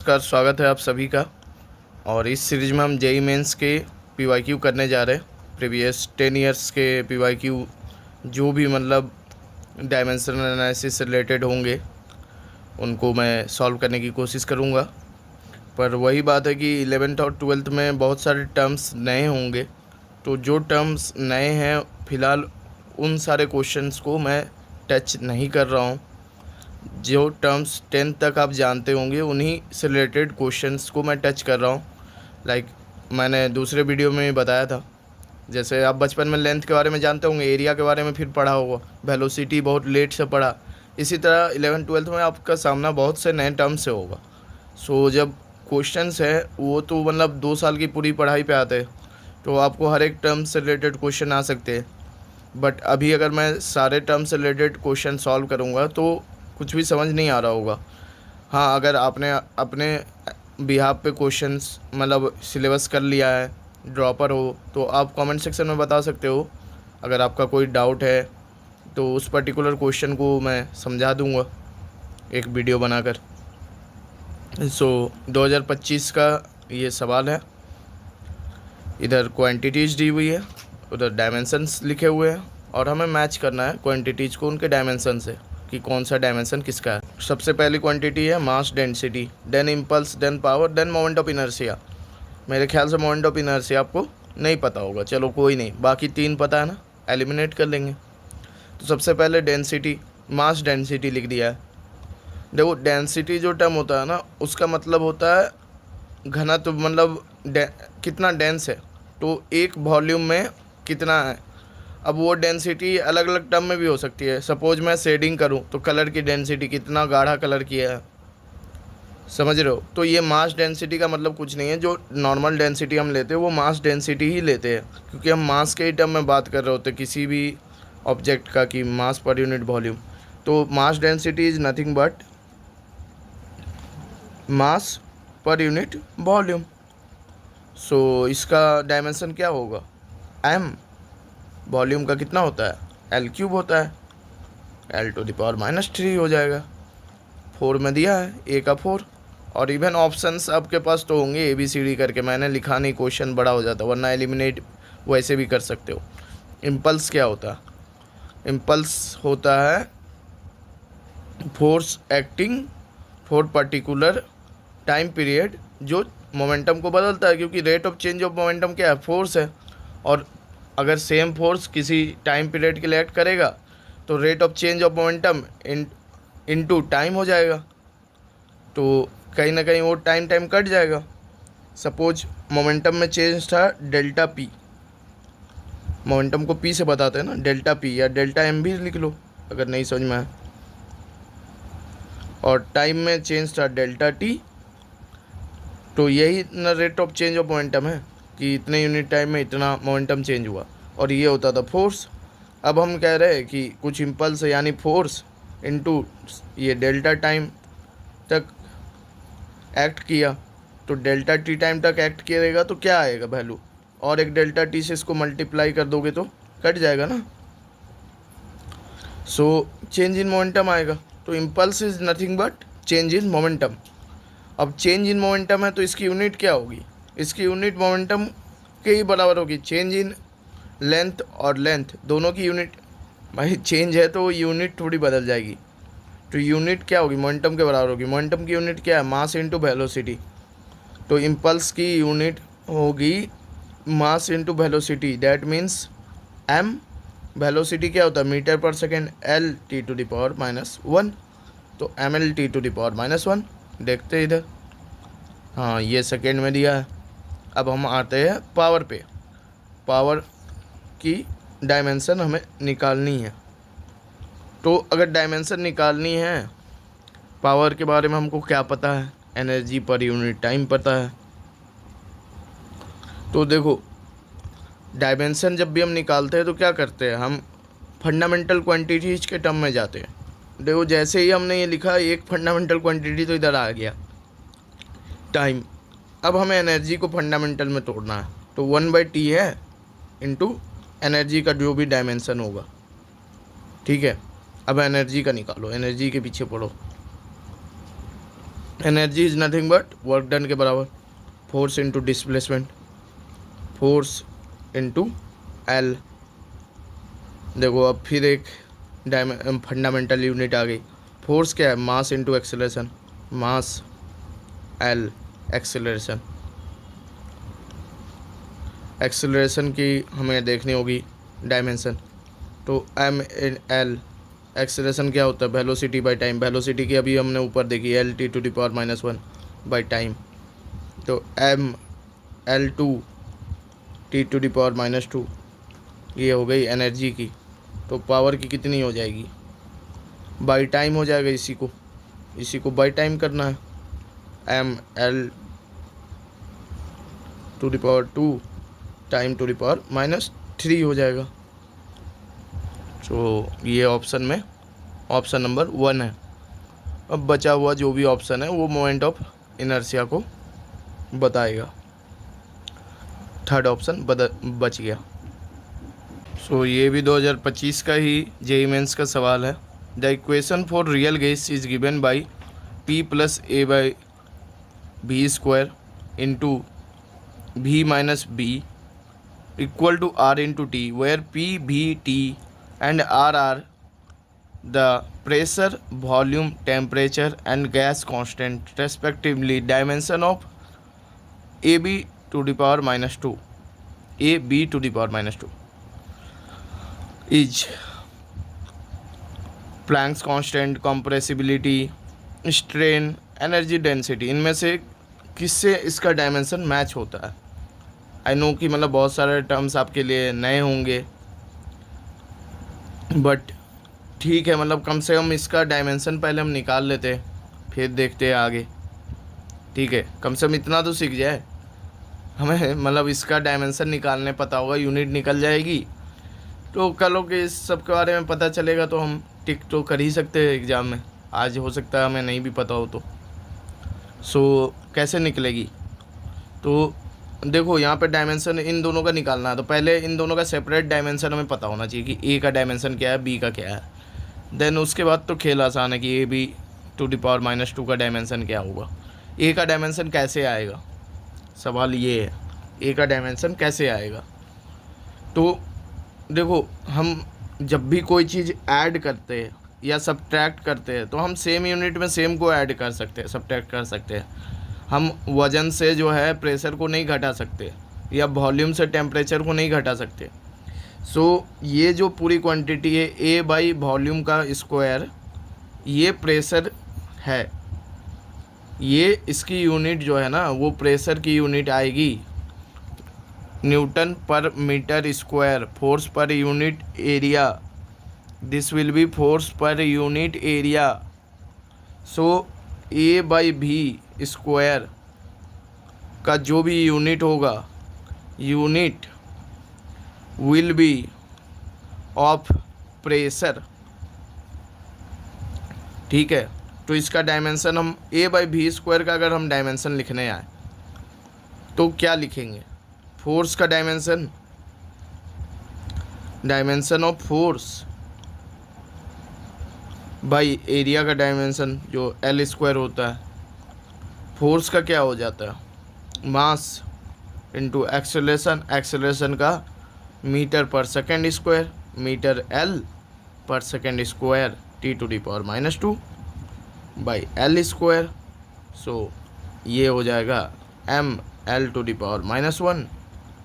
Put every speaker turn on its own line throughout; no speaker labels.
नमस्कार, स्वागत है आप सभी का। और इस सीरीज में हम जेई मेंस के पीवाईक्यू करने जा रहे हैं। प्रीवियस 10 इयर्स के पीवाईक्यू जो भी मतलब डायमेंशनल एनालिसिस से रिलेटेड होंगे उनको मैं सॉल्व करने की कोशिश करूँगा। पर वही बात है कि 11th और 12th में बहुत सारे टर्म्स नए होंगे, तो जो टर्म्स नए हैं फ़िलहाल उन सारे क्वेश्चंस को मैं टच नहीं कर रहा हूँ। जो टर्म्स 10th तक आप जानते होंगे उन्हीं से रिलेटेड क्वेश्चंस को मैं टच कर रहा हूँ। लाइक मैंने दूसरे वीडियो में भी बताया था, जैसे आप बचपन में लेंथ के बारे में जानते होंगे, एरिया के बारे में फिर पढ़ा होगा, वेलोसिटी बहुत लेट से पढ़ा। इसी तरह 11th-12th में आपका सामना बहुत से नए टर्म्स से होगा। सो जब क्वेश्चंस है वो तो मतलब 2 साल की पूरी पढ़ाई पे आते हैं, तो आपको हर एक टर्म से रिलेटेड क्वेश्चन आ सकते हैं। बट अभी अगर मैं सारे टर्म से रिलेटेड क्वेश्चन सॉल्व करूँगा तो कुछ भी समझ नहीं आ रहा होगा। हाँ, अगर आपने अपने बिहाफ पे क्वेश्चंस मतलब सिलेबस कर लिया है, ड्रॉपर हो, तो आप कमेंट सेक्शन में बता सकते हो। अगर आपका कोई डाउट है तो उस पर्टिकुलर क्वेश्चन को मैं समझा दूंगा एक वीडियो बनाकर। 2025 का ये सवाल है। इधर क्वांटिटीज़ दी हुई है, उधर डायमेंशंस लिखे हुए हैं और हमें मैच करना है क्वांटिटीज़ को उनके डायमेंशन से कि कौन सा डायमेंशन किसका है। सबसे पहली क्वांटिटी है mass density, then impulse, then power, then moment of inertia. मेरे ख्याल से मोमेंट ऑफ इनर्शिया आपको नहीं पता होगा, चलो कोई नहीं, बाकी 3 पता है ना, एलिमिनेट कर लेंगे। तो सबसे पहले डेंसिटी, मास डेंसिटी लिख दिया है। देखो डेंसिटी जो टर्म होता है ना, उसका मतलब होता है घनत्व, मतलब कितना डेंस है, तो एक वॉल्यूम में कितना है। अब वो डेंसिटी अलग अलग टर्म में भी हो सकती है। सपोज मैं शेडिंग करूँ तो कलर की डेंसिटी, कितना गाढ़ा कलर किया है, समझ रहे हो। तो ये मास डेंसिटी का मतलब कुछ नहीं है। जो नॉर्मल डेंसिटी हम लेते हैं वो मास डेंसिटी ही लेते हैं, क्योंकि हम मास के ही टर्म में बात कर रहे होते हैं किसी भी ऑब्जेक्ट का, कि मास पर यूनिट वॉल्यूम। तो mass density is nothing but mass per unit volume. सो इसका डायमेंशन क्या होगा, एम। वॉल्यूम का कितना होता है, एल क्यूब होता है, L⁻³ हो जाएगा। 4 में दिया है, ए का 4। और इवन ऑप्शंस आपके पास तो होंगे ABCD करके, मैंने लिखा नहीं, क्वेश्चन बड़ा हो जाता, वरना एलिमिनेट वैसे भी कर सकते हो। इम्पल्स क्या होता है, इम्पल्स होता है force acting for particular time period, जो मोमेंटम को बदलता है, क्योंकि rate of change of momentum क्या है, फोर्स है। और अगर सेम फोर्स किसी टाइम पीरियड के लिए एक्ट करेगा तो rate of change of momentum into time हो जाएगा, तो कहीं ना कहीं वो टाइम कट जाएगा। सपोज मोमेंटम में चेंज था डेल्टा पी, मोमेंटम को पी से बताते हैं ना, डेल्टा पी या डेल्टा एम भी लिख लो अगर नहीं समझ में आए। और टाइम में चेंज था डेल्टा टी, तो यही ना rate of change of momentum है कि इतने यूनिट टाइम में इतना मोमेंटम चेंज हुआ, और ये होता था फोर्स। अब हम कह रहे हैं कि कुछ इम्पल्स यानी फोर्स इनटू ये डेल्टा टाइम तक एक्ट किया, तो डेल्टा टी टाइम तक एक्ट करेगा तो क्या आएगा वैल्यू, और एक डेल्टा टी से इसको मल्टीप्लाई कर दोगे तो कट जाएगा ना। सो चेंज इन मोमेंटम आएगा। तो impulse is nothing but change in momentum. अब चेंज इन मोमेंटम है तो इसकी यूनिट क्या होगी, इसकी यूनिट मोमेंटम के ही बराबर होगी। चेंज इन लेंथ और लेंथ दोनों की यूनिट, भाई चेंज है तो यूनिट थोड़ी बदल जाएगी, तो यूनिट क्या होगी, मोमेंटम के बराबर होगी। मोमेंटम की यूनिट क्या है, मास इंटू वेलोसिटी। तो इम्पल्स की यूनिट होगी mass into velocity, that means M. Velocity क्या होता है, मीटर पर सेकेंड, L⁻⁻1, तो mL⁻⁻1। देखते हैं इधर, हाँ ये सेकेंड में दिया है। अब हम आते हैं पावर पे। पावर की डायमेंशन हमें निकालनी है, तो अगर डायमेंशन निकालनी है, पावर के बारे में हमको क्या पता है, एनर्जी पर यूनिट टाइम पता है। तो देखो डायमेंशन जब भी हम निकालते हैं तो क्या करते हैं, हम फंडामेंटल क्वांटिटीज़ के टर्म में जाते हैं। देखो जैसे ही हमने ये लिखा एक फंडामेंटल क्वांटिटी तो इधर आ गया टाइम। अब हमें एनर्जी को फंडामेंटल में तोड़ना है, तो 1/T है इंटू एनर्जी का जो भी डायमेंशन होगा, ठीक है। अब एनर्जी का निकालो, एनर्जी के पीछे पढ़ो। Energy is nothing but work done के बराबर, force into displacement, force into L. देखो अब फिर एक फंडामेंटल यूनिट आ गई। फोर्स क्या है, मास इंटू एक्सेलरेशन, मास एल, एक्सेलरेशन। एक्सेलरेशन की हमें देखनी होगी डायमेंशन, तो एम इन एल। एक्सेलरेशन क्या होता है, वेलोसिटी बाय टाइम। वेलोसिटी की अभी हमने ऊपर देखी, L T to the power -1 by time. तो M L two T to the power -2, ये हो गई एनर्जी की। तो पावर की कितनी हो जाएगी, बाई टाइम हो जाएगा। इसी को बाई टाइम करना है, M L to the power 2 time to the power -3 हो जाएगा। तो ये ऑप्शन में ऑप्शन नंबर 1 है। अब बचा हुआ जो भी ऑप्शन है वो मोमेंट ऑफ इनर्शिया को बताएगा। थर्ड ऑप्शन बच गया। सो ये भी 2025 का ही जेईई मेंस का सवाल है। The equation for real gas is given by P plus A by B square into V minus B equal to R into T, where P, V, T and R are the pressure, volume, temperature and gas constant respectively. Dimension of AB to the power -2, AB to the power -2 is Planck's constant, compressibility, strain, energy density. इनमें से किससे इसका dimension match होता है। I know कि मतलब बहुत सारे टर्म्स आपके लिए नए होंगे, बट ठीक है, मतलब कम से कम इसका डायमेंशन पहले हम निकाल लेते हैं, फिर देखते हैं आगे। ठीक है, कम से कम इतना तो सीख जाए हमें, मतलब इसका डायमेंशन निकालने पता होगा, यूनिट निकल जाएगी तो कल के इस सब के बारे में पता चलेगा, तो हम टिक तो कर ही सकते हैं एग्ज़ाम में। आज हो सकता है हमें नहीं भी पता हो तो। सो कैसे निकलेगी, तो देखो यहाँ पे डायमेंशन इन दोनों का निकालना है, तो पहले इन दोनों का सेपरेट डायमेंशन हमें पता होना चाहिए कि ए का डायमेंशन क्या है, बी का क्या है। देन उसके बाद तो खेल आसान है कि A B to the power -2 का डायमेंशन क्या होगा। ए का डायमेंशन कैसे आएगा, सवाल ये है, ए का डायमेंशन कैसे आएगा। तो देखो हम जब भी कोई चीज़ ऐड करते हैं या सब्ट्रैक्ट करते हैं, तो हम सेम यूनिट में सेम को ऐड कर सकते हैं, सब्ट्रैक्ट कर सकते हैं। हम वज़न से जो है प्रेशर को नहीं घटा सकते, या वॉल्यूम से टेम्परेचर को नहीं घटा सकते। सो ये जो पूरी क्वांटिटी है ए बाई वॉल्यूम का स्क्वायर, ये प्रेशर है। ये इसकी यूनिट जो है ना, वो प्रेशर की यूनिट आएगी newton per metre square, force per unit area. This will be force per unit area. So A by भी स्क्वायर का जो भी यूनिट होगा, unit will be of pressure. ठीक है, तो इसका डायमेंशन हम ए बाई भी स्क्वायर का अगर हम डायमेंशन लिखने आए तो क्या लिखेंगे, फोर्स का dimension, dimension of force by area का डायमेंशन जो एल स्क्वायर होता है। फोर्स का क्या हो जाता है, मास इंटू एक्सेलरेशन, एक्सेलरेशन का metre per second square, metre L per second square, T to the power -2 by L square. So ये हो जाएगा M L to the power -1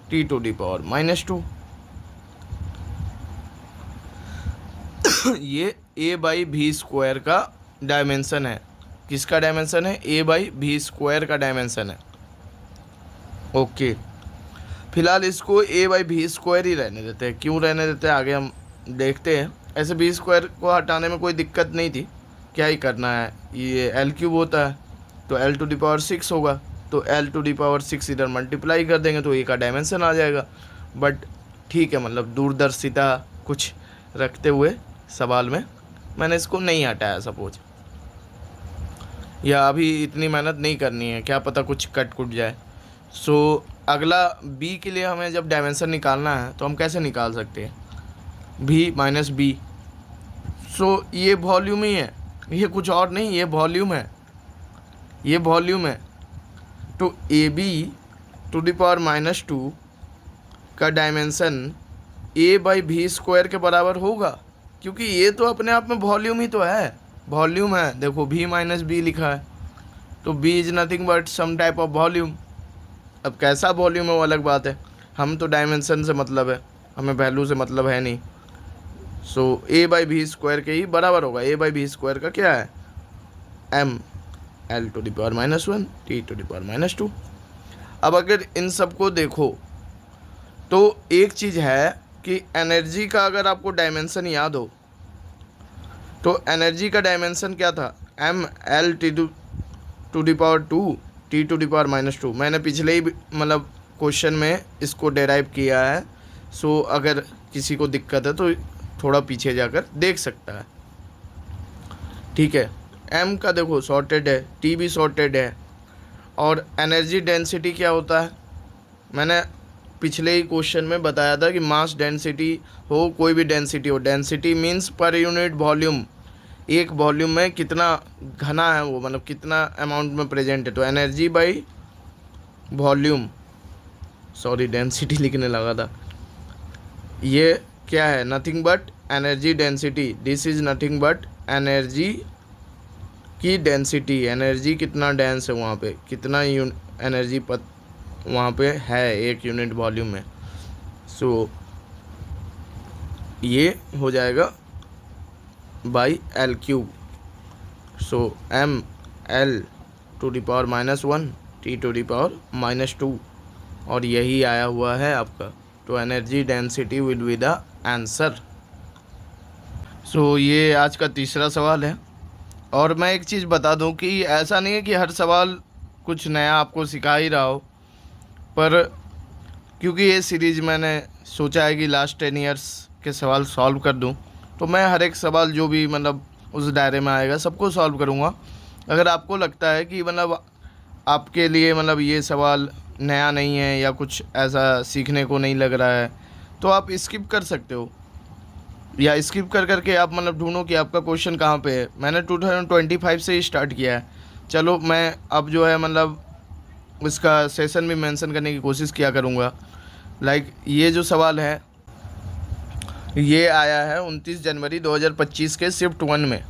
T to the power -2। ये ए बाई भी square का dimension है। किसका dimension है, ए by भी स्क्वायर का डायमेंशन है। ओके, फिलहाल इसको ए बाई भी स्क्वायर ही रहने देते हैं। क्यों रहने देते हैं आगे हम देखते हैं। ऐसे भी स्क्वायर को हटाने में कोई दिक्कत नहीं थी, क्या ही करना है, ये एल क्यूब होता है तो एल टू दी पावर 6 होगा, तो एल टू दी पावर 6 इधर मल्टीप्लाई कर देंगे तो ए का डायमेंशन आ जाएगा। बट ठीक है, मतलब दूरदर्शिता कुछ रखते हुए सवाल में मैंने इसको नहीं हटाया सपोज, या अभी इतनी मेहनत नहीं करनी है, क्या पता कुछ कट कुट जाए। सो अगला बी के लिए हमें जब डायमेंशन निकालना है तो हम कैसे निकाल सकते हैं, भी माइनस बी। सो ये वॉल्यूम ही है, ये कुछ और नहीं, ये वॉल्यूम है। ये वॉल्यूम है। तो A B to the power -2 का डायमेंशन ए बाई भी स्क्वायर के बराबर होगा, क्योंकि ये तो अपने आप में वॉल्यूम ही तो है, वॉल्यूम है। देखो v माइनस बी लिखा है, तो b is nothing but some type of volume. अब कैसा वॉल्यूम है वो अलग बात है, हम तो डायमेंशन से मतलब है, हमें वैल्यू से मतलब है नहीं। सो a बाई भी स्क्वायर के ही बराबर होगा। a बाई भी स्क्वायर का क्या है, m l to the power -1 t to the power -2। अब अगर इन सबको देखो तो एक चीज़ है कि एनर्जी का अगर आपको डायमेंशन याद हो तो एनर्जी का डायमेंशन क्या था, m l t to the power 2 t to the power -2। मैंने पिछले ही मतलब क्वेश्चन में इसको डेराइव किया है। सो अगर किसी को दिक्कत है तो थोड़ा पीछे जाकर देख सकता है, ठीक है। m का देखो सॉर्टेड है, t भी सॉर्टेड है, और एनर्जी डेंसिटी क्या होता है, मैंने पिछले ही क्वेश्चन में बताया था कि मास डेंसिटी हो, कोई भी डेंसिटी हो, डेंसिटी मीन्स पर यूनिट वॉल्यूम, एक वॉल्यूम में कितना घना है वो, मतलब कितना अमाउंट में प्रेजेंट है। तो energy by volume, sorry density लिखने लगा था, ये क्या है, nothing but energy density. This is nothing but energy की डेंसिटी, एनर्जी कितना डेंस है वहाँ पे, कितना एनर्जी वहाँ पे है एक यूनिट वॉल्यूम में। सो ये हो जाएगा by L cube. So m l to the power -1 t to the power -2, और यही आया हुआ है आपका। तो energy density will be the answer. So ये आज का तीसरा सवाल है। और मैं एक चीज़ बता दूं कि ऐसा नहीं है कि हर सवाल कुछ नया आपको सिखा ही रहा हो, पर क्योंकि ये सीरीज़ मैंने सोचा है कि लास्ट 10 ईयर्स के सवाल सॉल्व कर दूं, तो मैं हर एक सवाल जो भी मतलब उस दायरे में आएगा सबको सॉल्व करूंगा। अगर आपको लगता है कि मतलब आपके लिए मतलब ये सवाल नया नहीं है या कुछ ऐसा सीखने को नहीं लग रहा है, तो आप स्किप कर सकते हो, या स्किप कर करके आप मतलब ढूंढो कि आपका क्वेश्चन कहाँ पे है। मैंने 2025 से ही स्टार्ट किया है। चलो मैं अब जो है मतलब उसका सेशन भी मेंशन करने की कोशिश किया करूँगा। लाइक ये जो सवाल है ये आया है 29 जनवरी 2025 के शिफ्ट 1 में,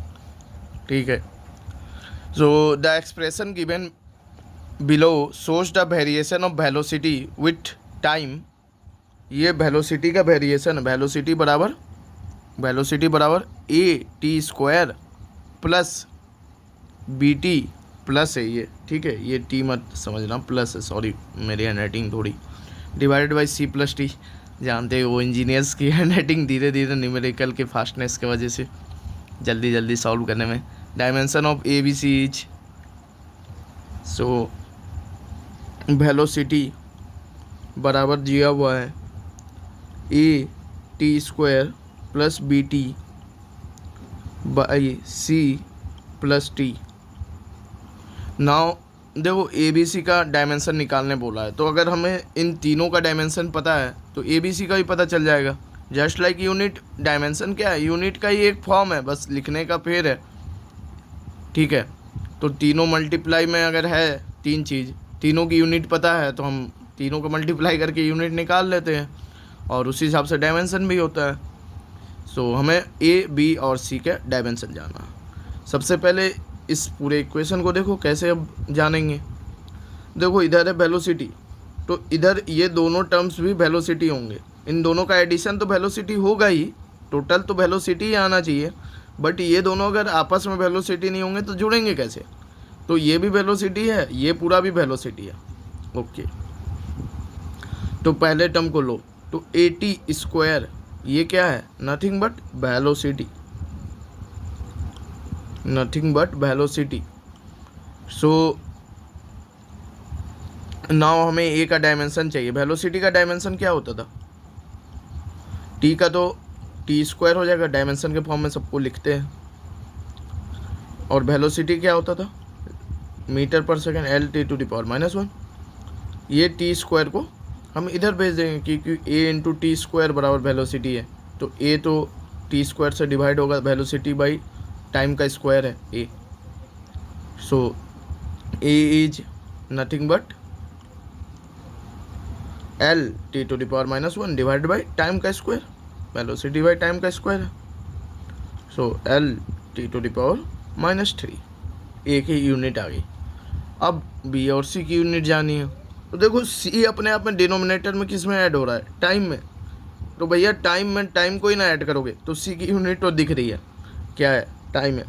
ठीक है। So the expression given below shows the variation of velocity with time. ये वेलोसिटी का वेरिएशन, वेलोसिटी बराबर A T square plus B T plus है ये, ठीक है। ये टी मत समझना, प्लस है, सॉरी मेरी हैंडराइटिंग थोड़ी, divided by C plus T. जानते हो वो इंजीनियर्स की हैंडराइटिंग धीरे धीरे न्यूमेरिकल के फास्टनेस की वजह से जल्दी जल्दी सॉल्व करने में। Dimension of A B C is, so velocity बराबर दिया हुआ है A T square plus B T by C plus T. Now देखो ए बी सी का डायमेंशन निकालने बोला है, तो अगर हमें इन तीनों का डायमेंशन पता है तो ए बी सी का भी पता चल जाएगा। जस्ट लाइक यूनिट, डायमेंशन क्या है, यूनिट का ही एक फॉर्म है, बस लिखने का फेर है, ठीक है। तो तीनों मल्टीप्लाई में अगर है तीन चीज़, तीनों की यूनिट पता है तो हम तीनों को मल्टीप्लाई करके यूनिट निकाल लेते हैं, और उसी हिसाब से डायमेंशन भी होता है। सो हमें ए बी और सी का डायमेंशन जानना। सबसे पहले इस पूरे इक्वेशन को देखो कैसे अब जानेंगे। देखो इधर है वेलोसिटी, तो इधर ये दोनों टर्म्स भी वेलोसिटी होंगे, इन दोनों का एडिशन तो वेलोसिटी होगा ही, टोटल तो वेलोसिटी ही आना चाहिए। बट ये दोनों अगर आपस में वेलोसिटी नहीं होंगे तो जुड़ेंगे कैसे। तो ये भी वेलोसिटी है, ये पूरा भी वेलोसिटी है, ओके। तो पहले टर्म को लो, तो ए टी स्क्वायर ये क्या है, nothing but velocity, nothing but velocity. So now हमें ए का डायमेंशन चाहिए। वेलोसिटी का डायमेंशन क्या होता था, टी का तो टी स्क्वायर हो जाएगा, डायमेंशन के फॉर्म में सबको लिखते हैं। और वेलोसिटी क्या होता था, metre per second, L T to the power -1। ये टी स्क्वायर को हम इधर भेज देंगे क्योंकि ए इंटू टी स्क्वायर बराबर वेलोसिटी है, तो ए तो टी स्क्वायर से डिवाइड होगा, वेलोसिटी बाई टाइम का स्क्वायर है A. So A is nothing but L T to the power minus one divide by time का स्क्वायर, वेलोसिटी बाई टाइम का स्क्वायर है। So L T to the power minus three, A की unit आ गई। अब B और C की unit जानी है। तो देखो सी अपने आप में डिनोमिनेटर में किस में ऐड हो रहा है, टाइम में। तो भैया टाइम में टाइम को ही ना ऐड करोगे तो सी की यूनिट तो दिख रही है, क्या है, टाइम है।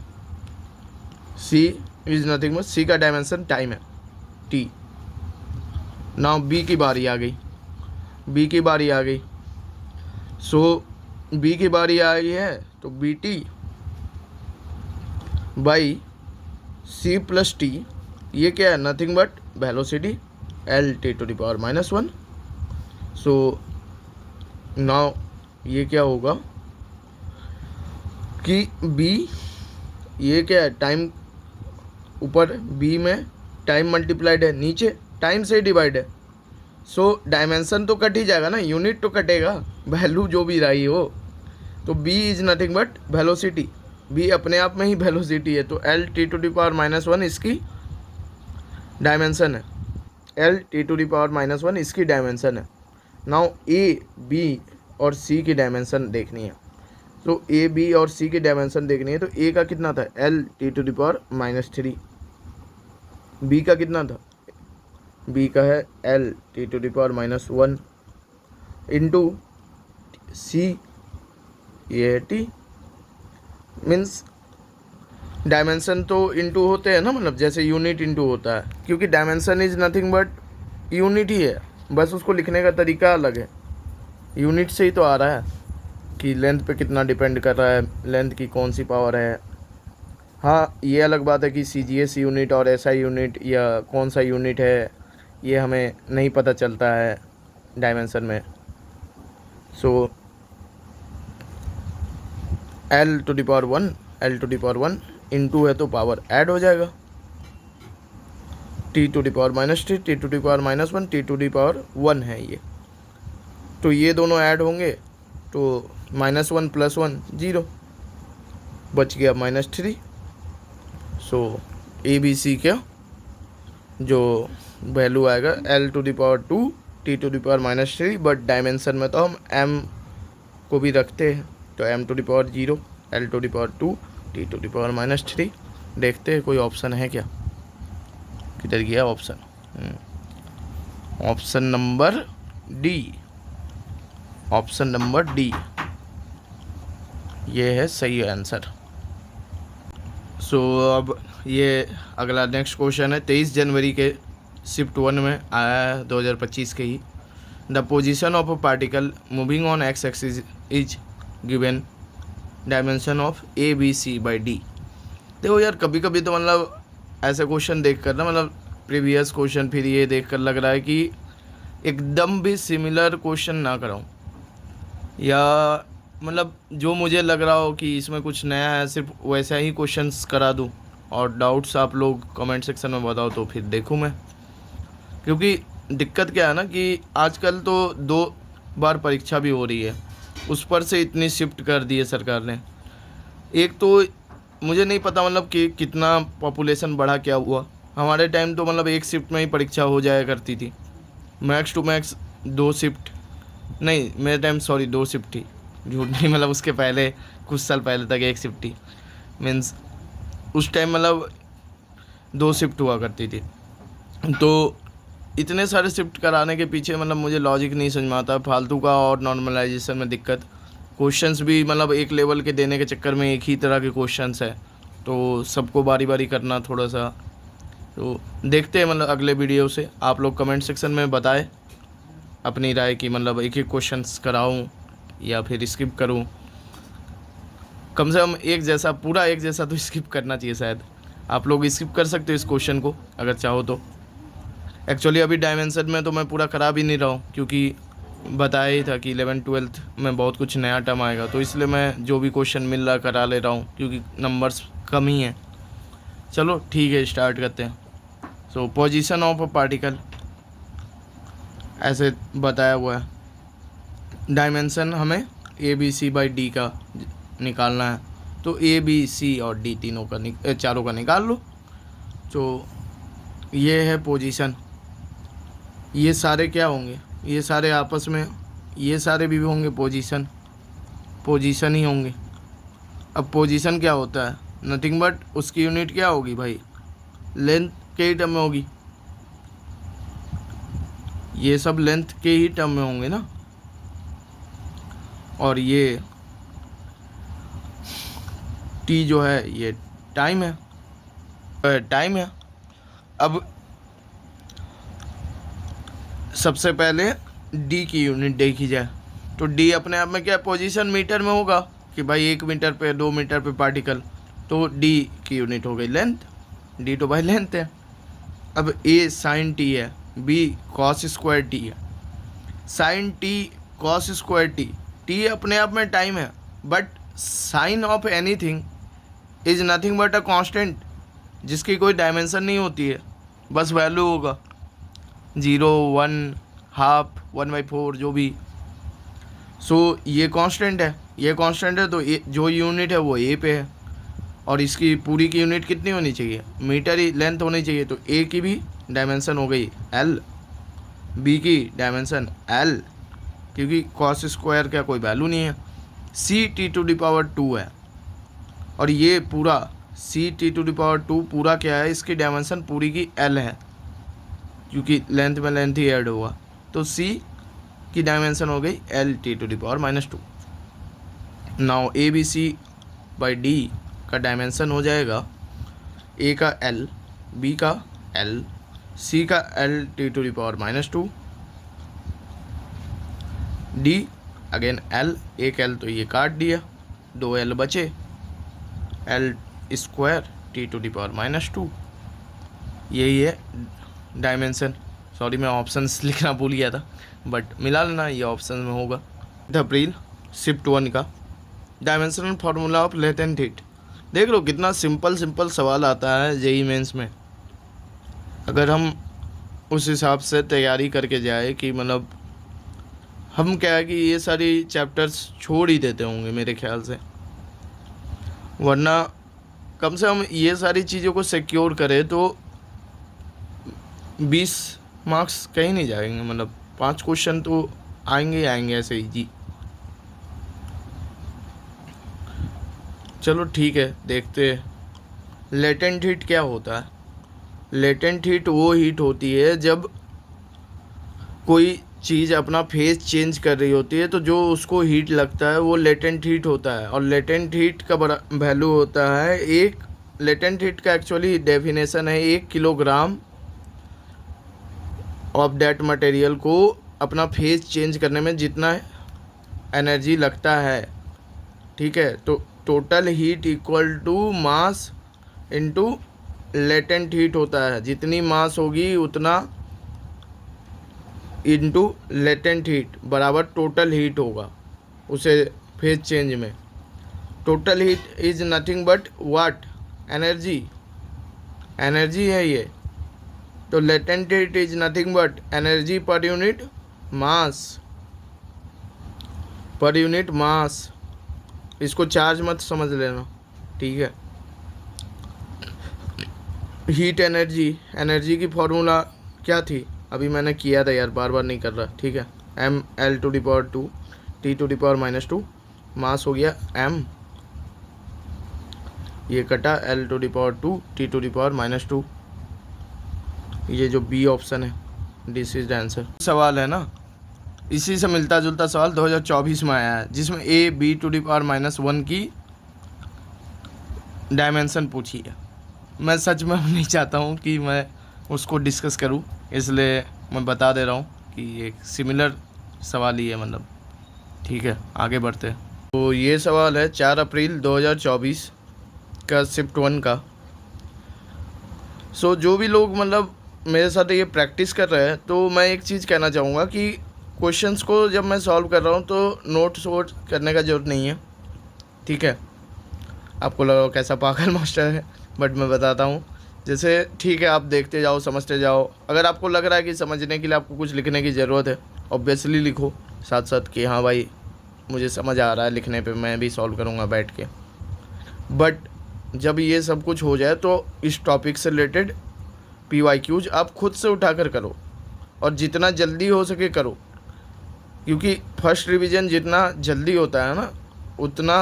सी इज नथिंग बट, सी का डायमेंशन टाइम है, टी। नाउ बी की बारी आ गई, बी की बारी आ गई। सो बी की बारी आ गई है तो B T by C plus T, ये क्या है, nothing but velocity L T to the power minus one. So now ये क्या होगा कि बी, ये क्या है, टाइम ऊपर बी में टाइम मल्टीप्लाइड है, नीचे टाइम से डिवाइड है। सो डायमेंशन तो कट ही जाएगा ना, यूनिट तो कटेगा, वैल्यू जो भी रही हो। तो B is nothing but velocity, B अपने आप में ही वेलोसिटी है। तो L T to the power minus one इसकी डायमेंशन है, L T to the power minus one इसकी डायमेंशन है। नाउ ए बी और सी की डायमेंशन देखनी है। तो ए बी और सी की डायमेंशन देखनी है। तो ए का कितना था, L T to the power minus three. B का कितना था, बी का है L T to the power minus one into C, ये है टी। मीन्स डायमेंशन तो इंटू होते हैं ना, मतलब जैसे यूनिट इंटू होता है, क्योंकि dimension is nothing but unit ही है, बस उसको लिखने का तरीका अलग है। यूनिट से ही तो आ रहा है कि लेंथ पे कितना डिपेंड कर रहा है, लेंथ की कौन सी पावर है। हाँ ये अलग बात है कि CGS यूनिट और SI यूनिट या कौन सा यूनिट है ये हमें नहीं पता चलता है डायमेंशन में। So L to the power one, L to the power one into है तो पावर ऐड हो जाएगा, T to the power minus three, T to the power minus one, T to the power one है ये। तो ये दोनों add होंगे तो minus one plus one zero, बच गया minus three. So A B C क्या जो वैल्यू आएगा L to the power two, T to the power minus three, but dimension में तो हम एम को भी रखते हैं, तो M to the power zero, L to the power two, T to the power minus three. देखते हैं कोई ऑप्शन है क्या, किधर गया option, option number D, option number D ये है सही आंसर। सो अब ये अगला नेक्स्ट क्वेश्चन है 23 जनवरी के शिफ्ट वन में आया है 2025 के ही। The position of a particle moving on X axis is given dimension of A B C by D. देखो यार कभी कभी तो मतलब ऐसे क्वेश्चन देख कर ना, मतलब प्रीवियस क्वेश्चन फिर ये देख कर लग रहा है कि एकदम भी सिमिलर क्वेश्चन ना कराऊँ, या मतलब जो मुझे लग रहा हो कि इसमें कुछ नया है सिर्फ वैसा ही क्वेश्चंस करा दूँ, और डाउट्स आप लोग कमेंट सेक्शन में बताओ तो फिर देखूँ मैं। क्योंकि दिक्कत क्या है ना कि आजकल तो 2 बार परीक्षा भी हो रही है, उस पर से इतनी शिफ्ट कर दी है सरकार ने। एक तो मुझे नहीं पता मतलब कि कितना पॉपुलेशन बढ़ा क्या हुआ, हमारे टाइम तो मतलब एक शिफ्ट में ही परीक्षा हो जाया करती थी, मैक्स टू मैक्स 2 शिफ्ट नहीं, मेरे टाइम सॉरी 2 शिफ्ट थी, झूठ नहीं, मतलब उसके पहले कुछ साल पहले तक 1 शिफ्ट थी। मीन्स उस टाइम मतलब 2 शिफ्ट हुआ करती थी। तो इतने सारे शिफ्ट कराने के पीछे मतलब मुझे लॉजिक नहीं समझ में आता, फालतू का, और नॉर्मलाइजेशन में दिक्कत, क्वेश्चंस भी मतलब एक लेवल के देने के चक्कर में एक ही तरह के क्वेश्चंस है, तो सबको बारी बारी करना थोड़ा सा। तो देखते हैं मतलब अगले वीडियो से, आप लोग कमेंट सेक्शन में बताएं अपनी राय की, मतलब एक एक क्वेश्चंस कराऊं या फिर स्किप करूं। कम से कम एक जैसा, पूरा एक जैसा तो स्किप करना चाहिए शायद। आप लोग स्किप कर सकते हो इस क्वेश्चन को अगर चाहो तो। एक्चुअली अभी डायमेंशन में तो मैं पूरा करा भी नहीं रहा हूँ, क्योंकि बताया ही था कि 11th-12th में बहुत कुछ नया टर्म आएगा, तो इसलिए मैं जो भी क्वेश्चन मिल रहा करा ले रहा हूँ, क्योंकि नंबर्स कम ही हैं। चलो ठीक है, स्टार्ट करते हैं। So position of a particle ऐसे बताया हुआ है, डायमेंशन हमें A B C by D का निकालना है, तो ए बी सी और डी तीनों का चारों का निकाल लो। तो ये है पोजीशन, ये सारे क्या होंगे, ये सारे आपस में, ये सारे भी होंगे पोजीशन, पोजीशन ही होंगे। अब पोजीशन क्या होता है, नथिंग बट उसकी यूनिट क्या होगी भाई, लेंथ के ही टर्म में होगी, ये सब लेंथ के ही टर्म में होंगे ना। और ये टी जो है ये टाइम है, टाइम है। अब सबसे पहले डी की यूनिट देखी जाए तो डी अपने आप में क्या पोजीशन मीटर में होगा कि भाई 1 मीटर पे 2 मीटर पे पार्टिकल, तो डी की यूनिट हो गई लेंथ, डी तो भाई लेंथ है। अब ए साइन टी है, बी कॉस स्क्वायर टी है, sine T cos square T, T अपने आप में टाइम है, but sine of anything is nothing but a constant जिसकी कोई डायमेंशन नहीं होती है, बस वैल्यू होगा 0, 1, हाफ, 1/4 जो भी। सो ये कांस्टेंट है, ये कांस्टेंट है, तो जो यूनिट है वो ए पे है, और इसकी पूरी की यूनिट कितनी होनी चाहिए, मीटर ही लेंथ होनी चाहिए। तो ए की भी डायमेंशन हो गई एल, बी की डायमेंशन एल, क्योंकि कॉस स्क्वायर का कोई वैल्यू नहीं है। सी T⁻² है, और ये पूरा सी T⁻² पूरा क्या है, इसकी डायमेंशन पूरी की एल है, क्योंकि लेंथ में लेंथ ही ऐड हुआ, तो सी की डायमेंशन हो गई L T⁻²। Now A B C by D का डायमेंशन हो जाएगा ए का एल, बी का एल, सी का L T⁻², D again L, एक एल तो ये काट दिया, 2 एल बचे, एल स्क्वायर T⁻²। यही है डायमेंशन। सॉरी मैं ऑप्शंस लिखना भूल गया था, बट मिला लेना, ये ऑप्शन में होगा। अप्रैल शिफ्ट 1 का dimensional formula of latent heat. देख लो कितना सिंपल सवाल आता है जेई मेंस में, अगर हम उस हिसाब से तैयारी करके जाए कि मतलब हम क्या है कि ये सारी चैप्टर्स छोड़ ही देते होंगे मेरे ख्याल से, वरना कम से कम ये सारी चीज़ों को सिक्योर करें तो 20 मार्क्स कहीं नहीं जाएंगे, मतलब 5 क्वेश्चन तो आएंगे ही आएंगे ऐसे ही जी। चलो ठीक है, देखते हैं लेटेंट हीट क्या होता है। लेटेंट हीट वो हीट होती है जब कोई चीज़ अपना फेज चेंज कर रही होती है, तो जो उसको हीट लगता है वो लेटेंट हीट होता है। और लेटेंट हीट का बड़ा वैल्यू होता है, एक लेटेंट हीट का एक्चुअली डेफिनेशन है 1 किलोग्राम ऑफ दैट मटेरियल को अपना फेज चेंज करने में जितना एनर्जी लगता है, ठीक है। तो total heat equal to mass into latent heat होता है, जितनी मास होगी उतना इनटू लेटेंट हीट बराबर टोटल हीट होगा उसे फेज चेंज में। Total heat is nothing but what, energy, energy है ये। तो latent heat is nothing but energy per unit mass, per unit मास। इसको चार्ज मत समझ लेना, ठीक है। हीट एनर्जी, एनर्जी की फॉर्मूला क्या थी, अभी मैंने किया था यार, बार बार नहीं कर रहा, ठीक है। mL⁻², T⁻², मास हो गया m, ये कटा L⁻², T⁻², ये जो बी ऑप्शन है, दिस इज द आंसर। सवाल है ना, इसी से मिलता जुलता सवाल 2024 में आया है, जिसमें AB⁻⁻1 की डायमेंशन पूछी है। मैं सच में नहीं चाहता हूँ कि मैं उसको डिस्कस करूँ, इसलिए मैं बता दे रहा हूँ कि एक सिमिलर सवाल ही है, मतलब ठीक है। आगे बढ़ते हैं। तो ये सवाल है 4 अप्रैल 2024 का शिफ्ट 1 का। सो जो भी लोग मतलब मेरे साथ ये प्रैक्टिस कर रहे हैं, तो मैं एक चीज़ कहना चाहूँगा कि क्वेश्चंस को जब मैं सॉल्व कर रहा हूँ तो नोट्स वोट करने का ज़रूरत नहीं है, ठीक है। आपको लगा कैसा पागल मास्टर है, बट मैं बताता हूँ। जैसे ठीक है, आप देखते जाओ, समझते जाओ। अगर आपको लग रहा है कि समझने के लिए आपको कुछ लिखने की ज़रूरत है, ऑब्वियसली लिखो साथ साथ कि हाँ भाई मुझे समझ आ रहा है, लिखने पे मैं भी सॉल्व करूँगा बैठ के। बट जब ये सब कुछ हो जाए तो इस टॉपिक से रिलेटेड PYQs आप खुद से उठाकर करो और जितना जल्दी हो सके करो, क्योंकि फर्स्ट रिवीजन जितना जल्दी होता है ना उतना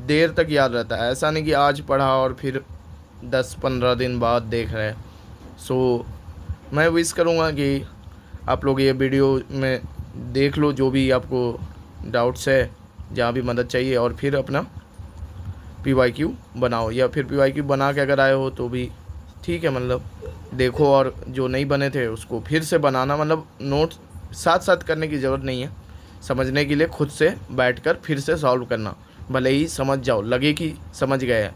देर तक याद रहता है। ऐसा नहीं कि आज पढ़ा और फिर 10-15 दिन बाद देख रहे हैं। सो मैं विश करूँगा कि आप लोग ये वीडियो में देख लो जो भी आपको डाउट्स है, जहाँ भी मदद चाहिए, और फिर अपना PYQ बनाओ, या फिर PYQ बना के अगर आए हो तो भी ठीक है, मतलब देखो, और जो नहीं बने थे उसको फिर से बनाना, मतलब नोट साथ साथ करने की ज़रूरत नहीं है। समझने के लिए खुद से बैठकर फिर से सॉल्व करना, भले ही समझ जाओ, लगे कि समझ गए हैं।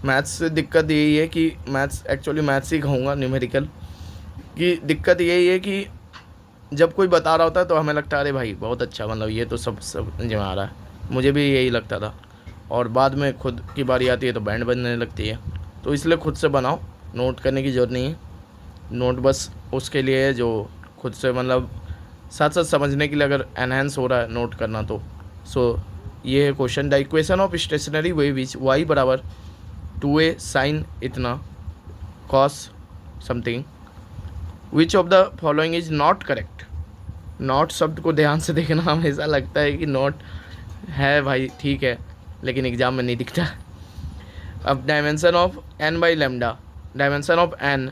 मैथ्स से दिक्कत यही है कि मैथ्स ही कहूँगा, न्यूमेरिकल की दिक्कत यही है कि जब कोई बता रहा होता है तो हमें लगता है अरे भाई बहुत अच्छा, मतलब ये तो सब समझ में आ रहा है। मुझे भी यही लगता था, और बाद में खुद की बारी आती है तो बैंड बजने लगती है। तो इसलिए खुद से बनाओ, नोट करने की ज़रूरत नहीं है। नोट बस उसके लिए है जो खुद से, मतलब साथ साथ समझने के लिए अगर एनहेंस हो रहा है नोट करना तो। सो ये है question, the equation of stationary wave is y बराबर 2a साइन इतना cos something, which of the following is not correct. Not शब्द को ध्यान से देखना, हमेशा लगता है कि नॉट है भाई, ठीक है, लेकिन एग्जाम में नहीं दिखता। अब dimension of n by lambda, dimension of n,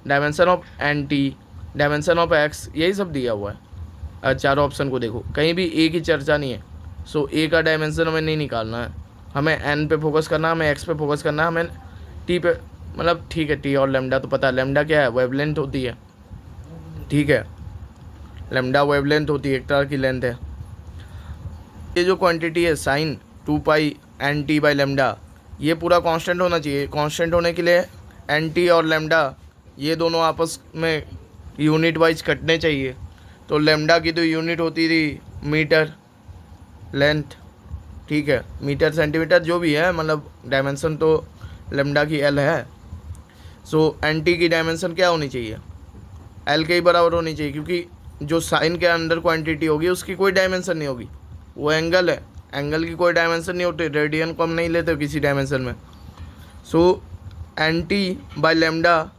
dimension of nt, dimension of x, यही सब दिया हुआ है। चारों ऑप्शन को देखो, कहीं भी a की चर्चा नहीं है। सो a का डायमेंशन हमें नहीं निकालना है, हमें n पे फोकस करना है, हमें x पे फोकस करना है, हमें t पे, मतलब ठीक है t और लेमडा तो पता है। लेमडा क्या है, वेवलेंथ होती है, ठीक है, लेमडा वेवलेंथ होती है, एक तरह की लेंथ है। ये जो क्वांटिटी है sine 2 pi N T by lambda, ये पूरा कांस्टेंट होना चाहिए। कांस्टेंट होने के लिए एन टी और लेमडा ये दोनों आपस में यूनिट वाइज कटने चाहिए। तो लेमडा की तो यूनिट होती थी मीटर लेंथ, ठीक है, मीटर सेंटीमीटर जो भी है, मतलब डायमेंशन तो लेमडा की एल है। सो एन टी की डायमेंशन क्या होनी चाहिए, एल के ही बराबर होनी चाहिए, क्योंकि जो साइन के अंदर क्वांटिटी होगी उसकी कोई डायमेंशन नहीं होगी। वो एंगल है, एंगल की कोई डायमेंशन नहीं होती, रेडियन को हम नहीं लेते किसी डायमेंशन में। सो एन टी बाई लेमडा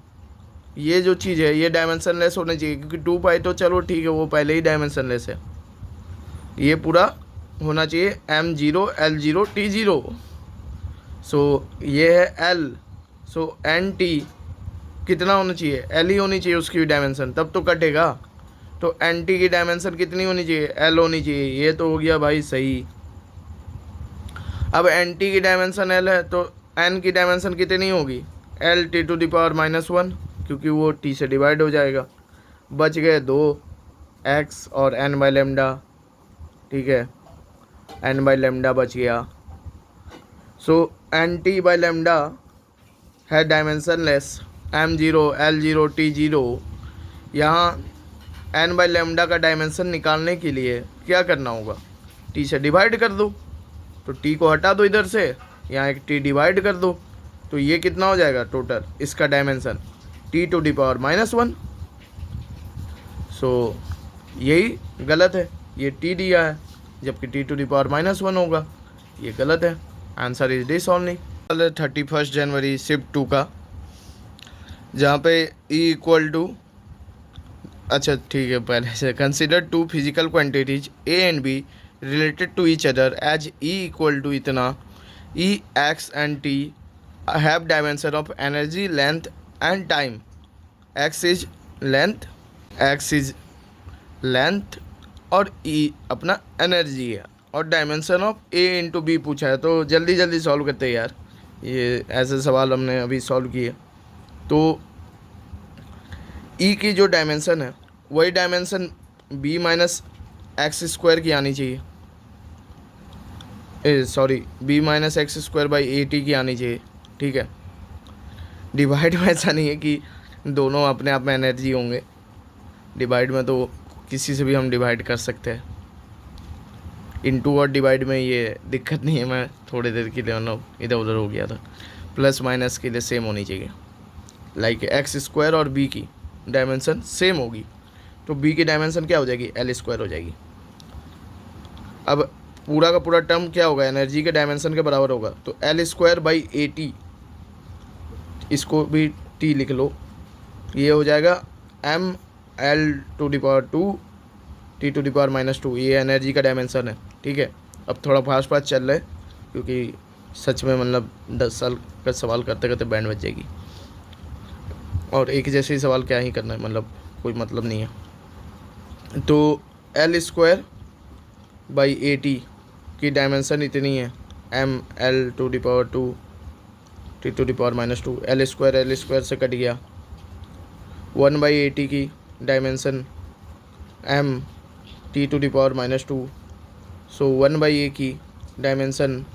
ये जो चीज़ है ये डायमेंशन लेस होनी चाहिए, क्योंकि 2 पाई तो चलो ठीक है वो पहले ही डायमेंशन लेस है। ये पूरा होना चाहिए M0 L0 T0। सो ये है L, सो एन टी कितना होना चाहिए, एल ही होनी चाहिए उसकी भी डायमेंशन, तब तो कटेगा। तो एन टी की डायमेंशन कितनी होनी चाहिए, एल होनी चाहिए। ये तो हो गया भाई सही। अब एन टी की डायमेंशन एल है तो एन की डायमेंशन कितनी होगी, L T to the power -1, क्योंकि वो टी से डिवाइड हो जाएगा। बच गए 2 एक्स और एन बाई लेमडा, ठीक है, एन बाई लेमडा बच गया। सो एन टी बाई लेमडा है dimension less, M0 L0 T0। यहाँ n बाई लेमडा का डायमेंशन निकालने के लिए क्या करना होगा, t से डिवाइड कर दो। तो t को हटा दो इधर से, यहाँ एक t डिवाइड कर दो, तो ये कितना हो जाएगा टोटल इसका dimension, t to the power -1। सो यही गलत है, ये t दिया है जबकि t टू दी पावर -1 होगा, ये गलत है। Answer is this only. 31 January shift 2 का, जहाँ पे E इक्वल टू, अच्छा ठीक है, पहले से consider 2 physical quantities A and B related to each other as E equal to इतना, E X and T have dimension of energy length and time. X is length और E अपना energy है, और dimension of A into B पूछा है। तो जल्दी जल्दी सॉल्व करते हैं यार, ये ऐसे सवाल हमने अभी सॉल्व किए। तो E की जो डायमेंशन है वही dimension B minus x square की आनी चाहिए, B minus x square by AT की आनी चाहिए, ठीक है। डिवाइड में ऐसा नहीं है कि दोनों अपने आप में एनर्जी होंगे, डिवाइड में तो किसी से भी हम डिवाइड कर सकते हैं। इनटू और डिवाइड में ये दिक्कत नहीं है, मैं थोड़ी देर के लिए मतलब इधर उधर हो गया था। प्लस माइनस के लिए सेम होनी चाहिए, लाइक एक्स स्क्वायर और B की डायमेंशन सेम होगी, तो B की डायमेंशन क्या हो जाएगी, L स्क्वायर हो जाएगी। अब पूरा का पूरा टर्म क्या होगा, एनर्जी के डायमेंशन के बराबर होगा, तो L स्क्वायर बाई AT, इसको भी T लिख लो, ये हो जाएगा ml⁻², T⁻⁻²। ये एनर्जी का डायमेंशन है, ठीक है। अब थोड़ा फास्ट फास्ट चल रहे क्योंकि सच में मतलब 10 साल का सवाल करते करते बैंड बज जाएगी, और एक जैसे ही सवाल क्या ही करना है, मतलब कोई मतलब नहीं है। तो L²/AT की डायमेंशन इतनी है, ml⁻², T⁻⁻²। L² से कट गया। 1/AT की डायमेंशन mT⁻²। सो 1/A की dimension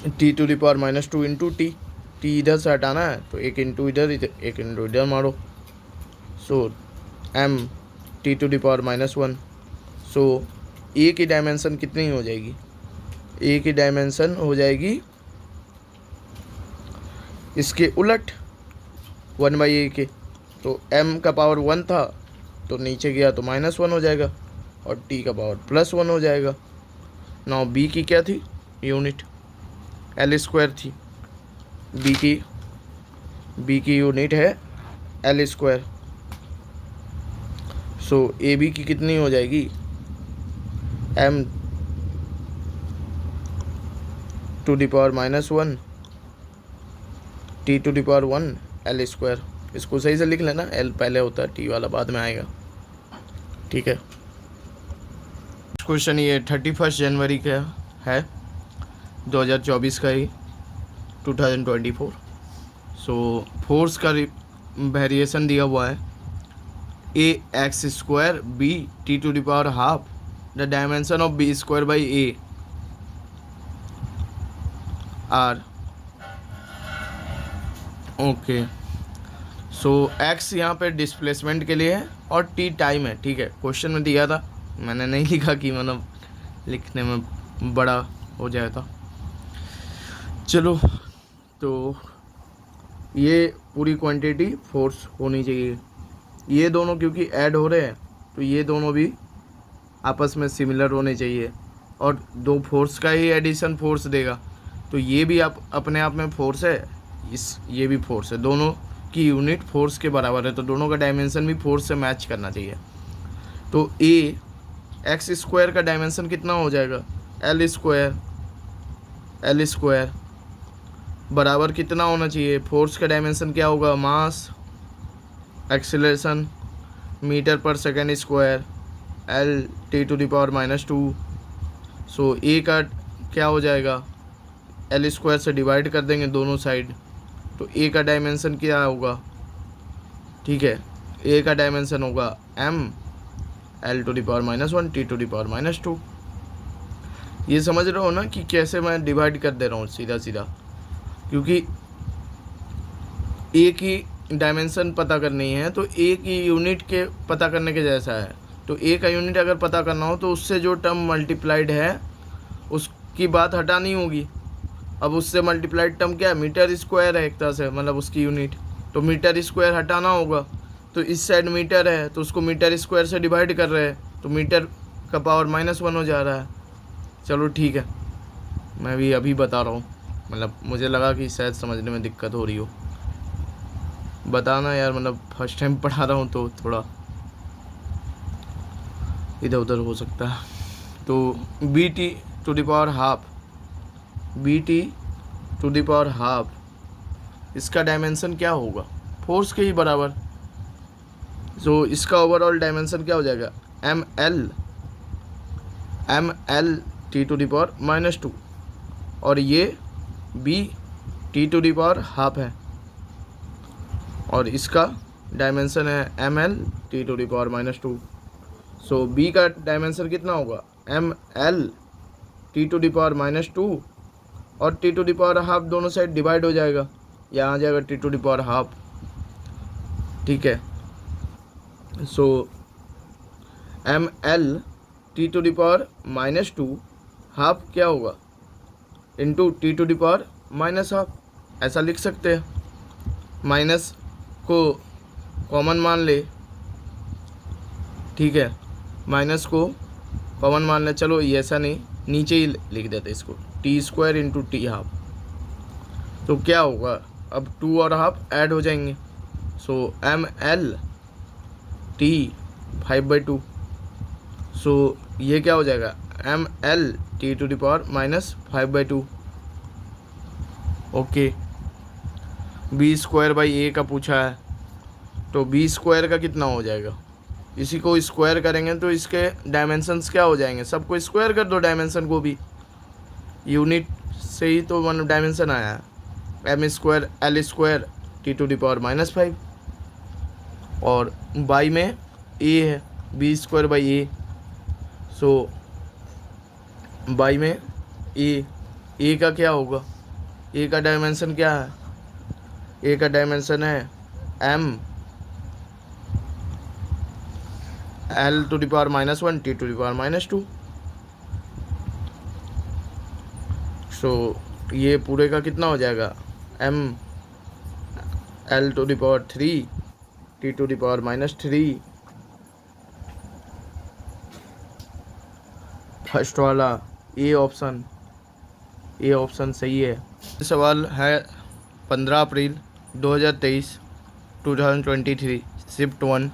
mT⁻² into T. T इधर से हटाना है तो एक इंटू इधर एक इंटू इधर मारो। सो mT⁻⁻1। सो ए की डायमेंशन कितनी हो जाएगी? ए की डायमेंशन हो जाएगी इसके उलट 1/A के। तो m का पावर 1 था तो नीचे गया तो -1 हो जाएगा, और t का पावर +1 हो जाएगा। नाउ b की क्या थी यूनिट? L² थी। b की यूनिट है L²। सो AB की कितनी हो जाएगी? m⁻⁻1 T⁻⁻1 L²। इसको सही से लिख लेना, L पहले होता है, T वाला बाद में आएगा, ठीक है। क्वेश्चन ये 31 जनवरी का है, 2024 का ही, 2024। सो फोर्स का वेरिएशन दिया हुआ है ax² b T⁻½ the dimension of B²/A are. Okay, so x यहाँ पे डिस्प्लेसमेंट के लिए है और t टाइम है, ठीक है। क्वेश्चन में दिया था, मैंने नहीं लिखा कि मतलब लिखने में बड़ा हो जाता। चलो, तो ये पूरी क्वांटिटी फोर्स होनी चाहिए। ये दोनों क्योंकि ऐड हो रहे हैं तो ये दोनों भी आपस में सिमिलर होने चाहिए, और दो फोर्स का ही एडिशन फोर्स देगा। तो ये भी आप अपने आप में फोर्स है, ये भी फोर्स है, दोनों की यूनिट फोर्स के बराबर है, तो दोनों का डायमेंशन भी फोर्स से मैच करना चाहिए। तो ax² का डायमेंशन कितना हो जाएगा? L² बराबर कितना होना चाहिए? फोर्स का डायमेंशन क्या होगा? मास, एक्सीलरेशन, मीटर/सेकंड², L⁻²। सो ए का क्या हो जाएगा? L² से डिवाइड कर देंगे दोनों साइड, तो ए का डायमेंशन क्या होगा? ठीक है, ए का डायमेंशन होगा mL⁻⁻1 T⁻⁻²। ये समझ रहे हो ना कि कैसे मैं डिवाइड कर दे रहा हूँ सीधा सीधा, क्योंकि ए की डायमेंशन पता करनी है तो ए की यूनिट के पता करने के जैसा है। तो ए का यूनिट अगर पता करना हो तो उससे जो टर्म मल्टीप्लाइड है उसकी बात हटानी होगी। अब उससे मल्टीप्लाइड टर्म क्या है? मीटर² है एक तरह से, मतलब उसकी यूनिट। तो मीटर² हटाना होगा, तो इस साइड मीटर है तो उसको मीटर² से डिवाइड कर रहे हैं, तो मीटर का पावर -1 हो जा रहा है। चलो ठीक है, मैं भी अभी बता रहा हूँ, मतलब मुझे लगा कि शायद समझने में दिक्कत हो रही हो। बताना यार, मतलब फर्स्ट टाइम पढ़ा रहा हूँ तो थोड़ा इधर उधर हो सकता है। तो BT⁻½ इसका डायमेंशन क्या होगा? फोर्स के ही बराबर। सो इसका ओवरऑल डायमेंशन क्या हो जाएगा? mL⁻⁻T⁻⁻², और ये BT⁻½ है, और इसका डायमेंशन है mL⁻⁻²। सो B का डायमेंशन कितना होगा? mL⁻⁻2 और T⁻½ दोनों साइड डिवाइड हो जाएगा, यहाँ आ जाएगा T⁻², ठीक है। सो mL⁻⁻2 हाफ क्या होगा? इंटू T⁻⁻², ऐसा लिख सकते हैं। माइनस को कॉमन मान ले, ठीक है, माइनस को कॉमन मान ले। चलो ये ऐसा नहीं, नीचे ही लिख देते इसको, T² इंटू T हाफ। तो क्या होगा, अब 2 और हाफ ऐड हो जाएंगे, सो ml t 5/2, सो ये क्या हो जाएगा ml t to the power -5/2। Okay, b² का पूछा है, तो b² का कितना हो जाएगा, इसी को स्क्वायर करेंगे तो इसके डायमेंशंस क्या हो जाएंगे, सबको स्क्वायर कर दो डायमेंशन को भी, यूनिट से ही तो वन डायमेंशन आया है, m² l² t to the power -5, और बाई में a है b²/a, सो बाई में a का क्या होगा, a का डायमेंशन क्या है, a का डायमेंशन है m l to the power -1 t to the power -2, सो ये पूरे का कितना हो जाएगा m l to the power 3 t to the power -3, first वाला ए ऑप्शन सही है। सवाल है 15 April 2023 shift 1।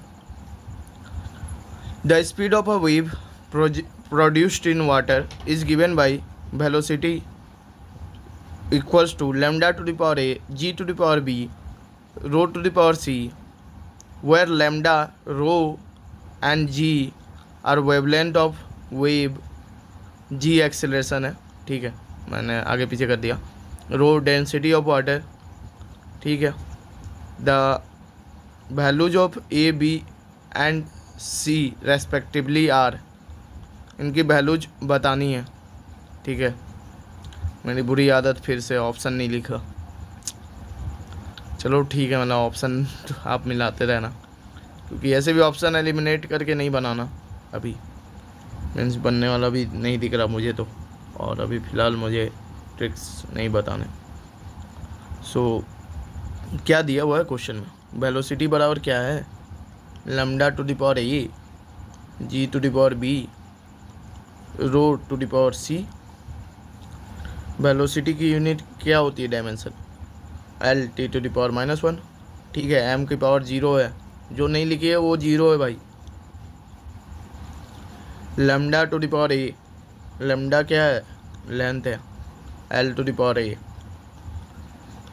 The speed of a wave produced in water is given by velocity equals to lambda to the power a g to the power b rho to the power c, where lambda, rho and g are wavelength of wave, g acceleration है, ठीक है, मैंने आगे पीछे कर दिया, rho density of water, ठीक है, the values of A B and C respectively are, इनकी वैल्यूज बतानी है, ठीक है, मेरी बुरी आदत फिर से ऑप्शन नहीं लिखा, चलो ठीक है, मतलब ऑप्शन आप मिलाते रहना, क्योंकि ऐसे भी ऑप्शन एलिमिनेट करके नहीं बनाना, अभी मीन्स बनने वाला भी नहीं दिख रहा मुझे तो, और अभी फ़िलहाल मुझे ट्रिक्स नहीं बताने। सो क्या दिया हुआ है क्वेश्चन में, वेलोसिटी बराबर क्या है, lambda to the power A G to the power B rho to the power C, velocity की यूनिट क्या होती है dimension, L T to the power -1, ठीक है, एम की पावर 0 है, जो नहीं लिखी है वो 0 है भाई, lambda to the power A, lambda क्या है, लेंथ है, L to the power A,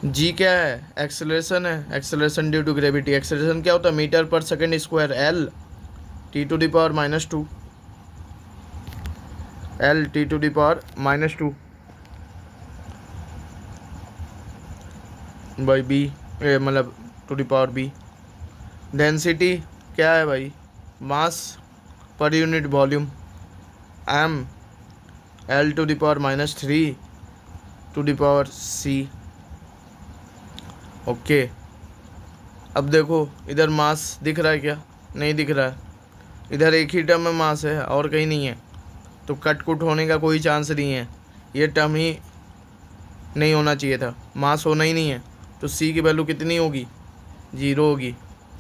G क्या है, एक्सेलरेशन है, acceleration due to gravity, acceleration क्या होता है, metre per second square, L T to the power -2, L T to the power -2 by B, मतलब to the power B, density क्या है भाई, mass per unit volume, M L to the power -3 to the power C, okay. अब देखो इधर मास दिख रहा है क्या, नहीं दिख रहा है, इधर एक ही टर्म में मास है और कहीं नहीं है, तो कट कुट होने का कोई चांस नहीं है, ये टर्म ही नहीं होना चाहिए था, मास होना ही नहीं है, तो सी की वैल्यू कितनी होगी, 0 होगी,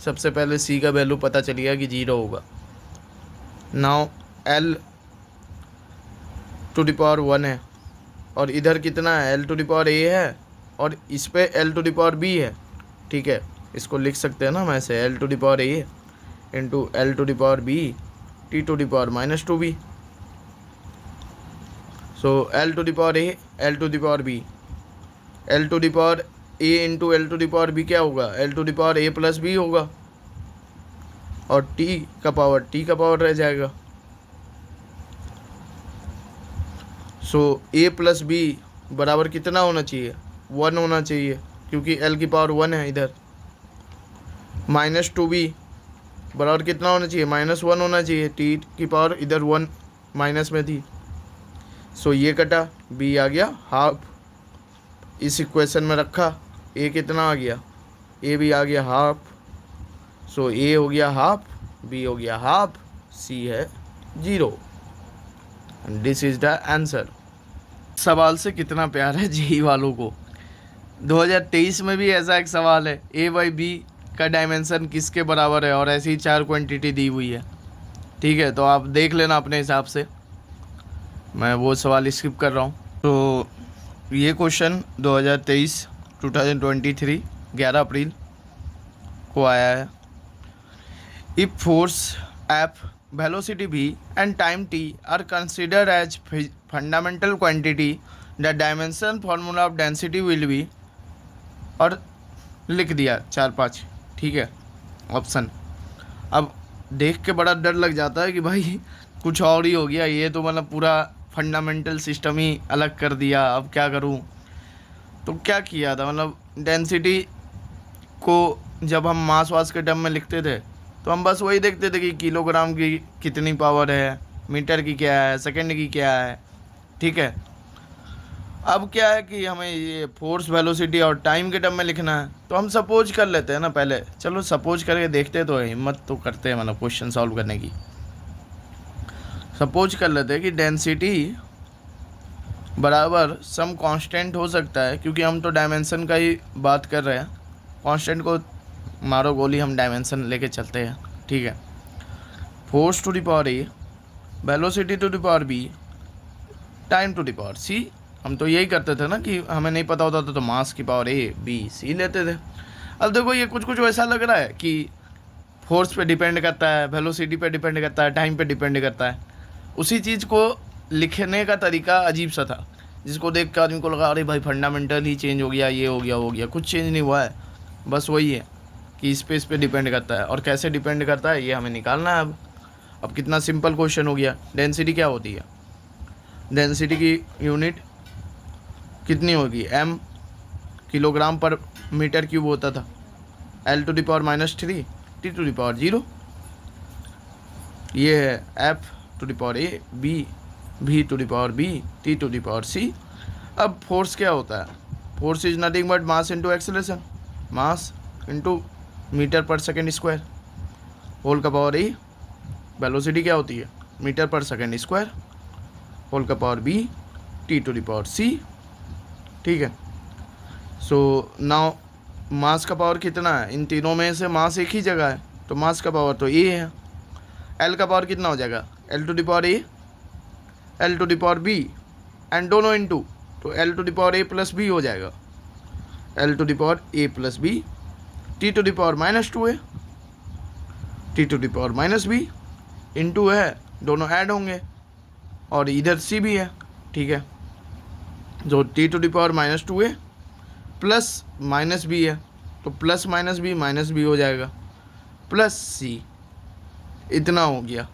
सबसे पहले सी का वैल्यू पता चल गया कि 0 होगा। Now L to the power 1 है, और इधर कितना है, एल टू द पावर ए है, और इस पे L to the power B है, ठीक है, इसको लिख सकते हैं ना हम ऐसे, L to the power A into L to the power B T to the power -2b, so L to the power A L to the power B, L to the power A into L to the power B क्या होगा, L to the power A plus B होगा, और T का power रह जाएगा, सो ए plus B बराबर कितना होना चाहिए, 1 होना चाहिए, क्योंकि एल की पावर 1 है, इधर -2b बराबर कितना होना चाहिए, -1 होना चाहिए, टी की पावर इधर 1 माइनस में थी, सो ये कटा, बी आ गया हाफ, इस इक्वेशन में रखा, ए कितना आ गया, ए भी आ गया हाफ, सो ए हो गया हाफ, बी हो गया हाफ, सी है 0, दिस इज द आंसर। सवाल से कितना प्यार है जेई वालों को, 2023 में भी ऐसा एक सवाल है, ए बाई बी का डायमेंशन किसके बराबर है, और ऐसी ही 4 क्वांटिटी दी हुई है, ठीक है, तो आप देख लेना अपने हिसाब से, मैं वो सवाल स्किप कर रहा हूँ। तो ये क्वेश्चन 2023 2023 11 अप्रैल को आया है। If force F, velocity v and time t are considered as fundamental quantity, the dimension formula of density will be, और लिख दिया 4-5, ठीक है ऑप्शन। अब देख के बड़ा डर लग जाता है कि भाई कुछ और ही हो गया, ये तो मतलब पूरा फंडामेंटल सिस्टम ही अलग कर दिया, अब क्या करूं। तो क्या किया था, मतलब डेंसिटी को जब हम मास वास के टर्म में लिखते थे तो हम बस वही देखते थे कि किलोग्राम की कितनी पावर है, मीटर की क्या है, सेकंड की क्या है, ठीक है। अब क्या है कि हमें ये फोर्स, वेलोसिटी और टाइम के टर्म में लिखना है, तो हम सपोज कर लेते हैं ना पहले। चलो सपोज करके देखते तो हिम्मत तो करते हैं मतलब क्वेश्चन सॉल्व करने की। सपोज कर लेते हैं कि डेंसिटी बराबर सम कांस्टेंट हो सकता है, क्योंकि हम तो डायमेंशन का ही बात कर रहे हैं। कांस्टेंट को मारो गोली, हम डायमेंशन लेके चलते हैं, ठीक है। Force to the power A, velocity to the power B, time to the power C. हम तो यही करते थे ना कि हमें नहीं पता होता था तो मास की पावर ए बी सी लेते थे। अब देखो ये कुछ कुछ वैसा लग रहा है कि फोर्स पे डिपेंड करता है, वेलोसिटी पे डिपेंड करता है, टाइम पे डिपेंड करता है। उसी चीज़ को लिखने का तरीका अजीब सा था, जिसको देख कर आदमी को लगा अरे भाई फंडामेंटल ही चेंज हो गया, ये हो गया, वो हो गया। कुछ चेंज नहीं हुआ है, बस वही है कि स्पेस पे डिपेंड करता है। और कैसे डिपेंड करता है ये हमें निकालना है। अब कितना सिंपल क्वेश्चन हो गया। डेंसिटी क्या होती है, डेंसिटी की यूनिट कितनी होगी, m, kilogram per metre cube होता था। l to the power -3, t to the power 0, ये है f to the power a, b, v to the power b, t to the power c। अब force क्या होता है, force is nothing but mass into acceleration, mass into metre per second square, whole का power a। Velocity क्या होती है, metre per second square, whole का power b, t to the power c, ठीक है। सो नाउ मास का power कितना है, इन तीनों में से मास एक ही जगह है, तो मास का पावर तो ए है। एल का पावर कितना हो जाएगा, L to the power A, L to the power B, and दोनों इनटू, तो L to the power A plus B हो जाएगा, L to the power A plus B, T to the power -2 T to the power -b, into है, दोनों add होंगे, और इधर सी भी है, ठीक है। जो T to the power -2 plus -b है, तो प्लस -b हो जाएगा, प्लस c, इतना हो गया।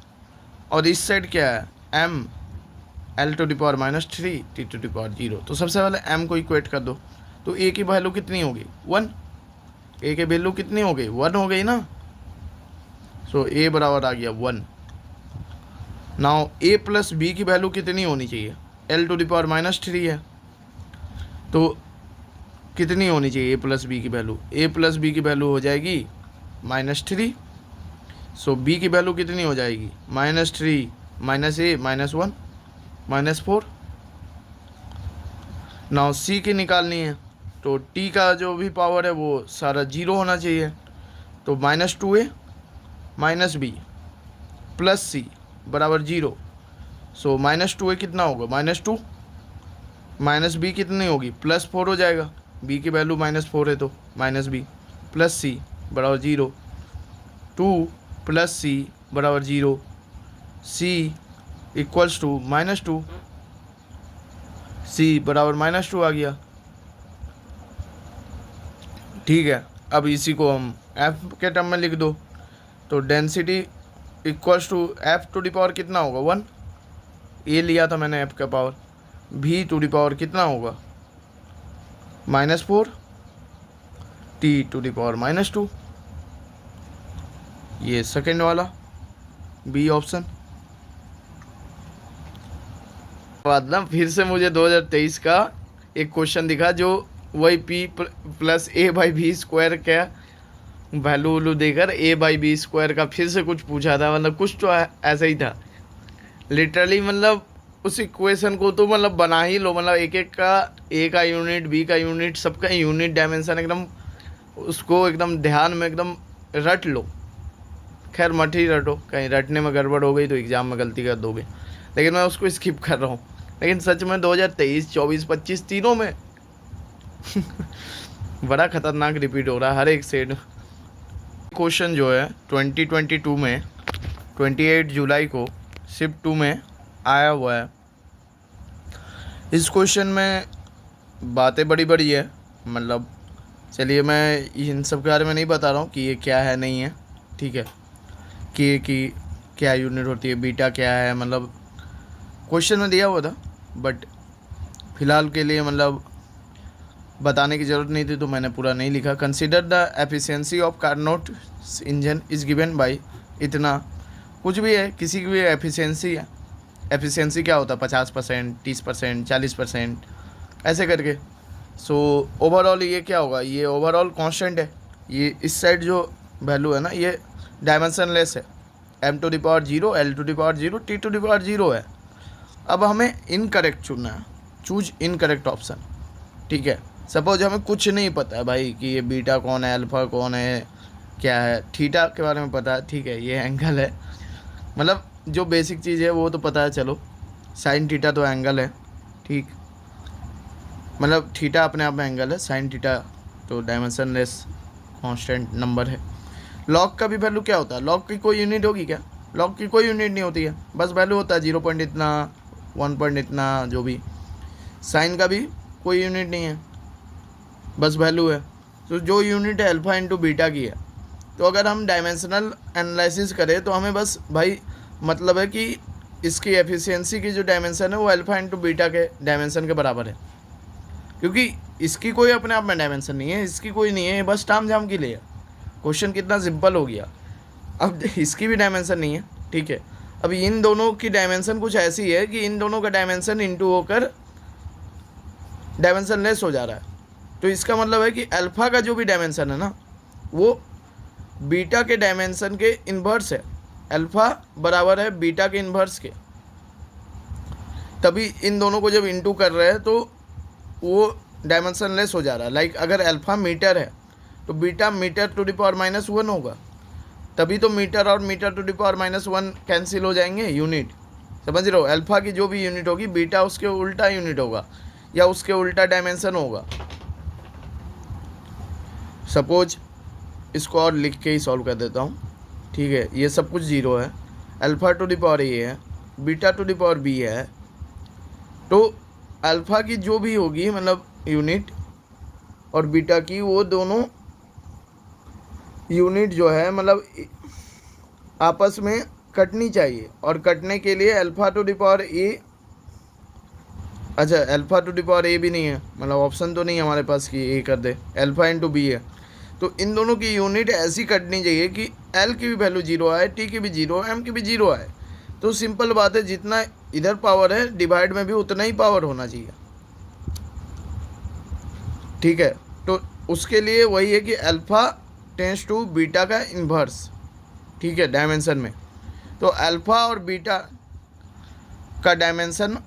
और इस साइड क्या है, m, l to the power -3, t to the power 0। तो सबसे पहले m को इक्वेट कर दो, तो a की वैल्यू कितनी होगी, 1। a की वैल्यू कितनी हो गई, 1 हो गई ना। सो a बराबर आ गया 1। नाउ a प्लस b की वैल्यू कितनी होनी चाहिए, l टू द पावर -3 है, तो कितनी होनी चाहिए a प्लस बी की वैल्यू, a प्लस बी की वैल्यू हो जाएगी -3। सो b की वैल्यू कितनी हो जाएगी, -3 -a -1 -4। नाउ c की निकालनी है, तो t का जो भी पावर है वो सारा 0 होना चाहिए, तो -2a -b प्लस c बराबर 0। सो -2a कितना होगा, -2, -b कितनी होगी, +4 हो जाएगा, b की वैल्यू -4 है तो -b, प्लस c बराबर 0, 2 प्लस c बराबर 0, c इक्वल्स टू -2, c बराबर -2 आ गया, ठीक है। अब इसी को हम f के टर्म में लिख दो, तो density equals to f to the power कितना होगा, 1, a लिया था मैंने f का पावर, v टू द पावर कितना होगा, -4, t टू द पावर -2, ये सेकेंड वाला बी ऑप्शन। बाद ना फिर से मुझे 2023 का एक क्वेश्चन दिखा, जो वही p plus a by B square का वैल्यू वैल्यू देकर a बाई बी स्क्वायर का फिर से कुछ पूछा था। मतलब कुछ तो ऐसा ही था लिटरली, मतलब उस इक्वेशन को तो मतलब बना ही लो, मतलब एक एक का a का यूनिट, b का यूनिट, सबका यूनिट डायमेंशन एकदम उसको एकदम ध्यान में एकदम रट लो। खैर मत ही रटो, कहीं रटने में गड़बड़ हो गई तो एग्ज़ाम में गलती कर दोगे, लेकिन मैं उसको स्किप कर रहा हूँ। लेकिन सच में 2023, 24, 25 तीनों में बड़ा खतरनाक रिपीट हो रहा है हर एक सेट। क्वेश्चन जो है 2022 में 28 जुलाई को शिफ्ट 2 में आया हुआ है। इस क्वेश्चन में बातें बड़ी बड़ी है, मतलब चलिए मैं इन सब के बारे में नहीं बता रहा हूँ कि ये क्या है नहीं है, ठीक है, कि क्या यूनिट होती है, बीटा क्या है, मतलब क्वेश्चन में दिया हुआ था, बट फ़िलहाल के लिए मतलब बताने की ज़रूरत नहीं थी तो मैंने पूरा नहीं लिखा। Consider the efficiency of Carnot engine is given by इतना, कुछ भी है, किसी की भी एफिशिएंसी है। एफिशिएंसी क्या होता है, 50%, 30%, 40%, ऐसे करके। सो ओवरऑल ये क्या होगा, ये ओवरऑल कांस्टेंट है। ये इस साइड जो वैल्यू है ना, ये डायमेंशनलेस है। m⁴0, l⁴0, t⁴0 है। अब हमें इनकरेक्ट चुनना है, चूज इनकरेक्ट ऑप्शन, ठीक है। सपोज हमें कुछ नहीं पता है भाई कि ये बीटा कौन है, अल्फ़ा कौन है, क्या है, थीटा के बारे में पता है, ठीक है, ये एंगल है, मतलब जो बेसिक चीज़ है वो तो पता है, चलो। साइन थीटा तो एंगल है, ठीक, मतलब थीटा अपने आप में एंगल है, साइन थीटा तो डायमेंशनलेस कांस्टेंट नंबर है। लॉग का भी वैल्यू क्या होता है, लॉग की कोई यूनिट होगी क्या, लॉग की कोई यूनिट नहीं होती है, बस वैल्यू होता है 0 पॉइंट इतना, 1 पॉइंट इतना, जो भी। साइन का भी कोई यूनिट नहीं है, बस वैल्यू है। तो जो यूनिट है अल्फ़ा इंटू बीटा की है। तो अगर हम डायमेंशनल एनालिसिस करें तो हमें बस भाई मतलब है कि इसकी एफिशिएंसी की जो डायमेंशन है वो अल्फ़ा इंटू बीटा के डायमेंशन के बराबर है, क्योंकि इसकी कोई अपने आप में डायमेंशन नहीं है, इसकी कोई नहीं है, बस टाम झाम के लिए है। क्वेश्चन कितना सिंपल हो गया। अब इसकी भी डायमेंशन नहीं है, ठीक है। अब इन दोनों की डायमेंशन कुछ ऐसी है कि इन दोनों का डायमेंशन इंटू होकर डायमेंशन लेस हो जा रहा है। तो इसका मतलब है कि अल्फ़ा का जो भी डायमेंशन है ना, वो बीटा के डायमेंशन के इन्वर्स है। अल्फ़ा बराबर है बीटा के इन्वर्स के, तभी इन दोनों को जब इंटू कर रहे हैं तो वो डायमेंशन लेस हो जा रहा है। लाइक अगर अल्फ़ा मीटर है तो beta metre to the power -1 होगा, तभी तो मीटर और metre to the power -1 cancel हो जाएंगे, यूनिट, समझ रहे हो। अल्फ़ा की जो भी यूनिट होगी बीटा उसके उल्टा यूनिट होगा या उसके उल्टा डायमेंशन होगा। सपोज इसको और लिख के ही सॉल्व कर देता हूँ, ठीक है। ये सब कुछ 0 है, अल्फ़ा टू द पावर ए है, beta to the power B है। तो अल्फ़ा की जो भी होगी मतलब यूनिट और बीटा की, वो दोनों यूनिट जो है मतलब आपस में कटनी चाहिए, और कटने के लिए अल्फ़ा टू द पावर ए, अच्छा अल्फ़ा टू द पावर ए भी नहीं है, मतलब ऑप्शन तो नहीं है हमारे पास कि ए कर दे, अल्फ़ा इंटू बी है। तो इन दोनों की यूनिट ऐसी कटनी चाहिए कि एल की भी वैल्यू 0 आए, टी की भी 0, एम की भी 0 आए। तो सिंपल बात है, जितना इधर पावर है डिवाइड में भी उतना ही पावर होना चाहिए, ठीक है। तो उसके लिए वही है कि अल्फ़ा टेंस टू बीटा का इन्वर्स, ठीक है, डायमेंशन में। तो अल्फ़ा और बीटा का डायमेंशन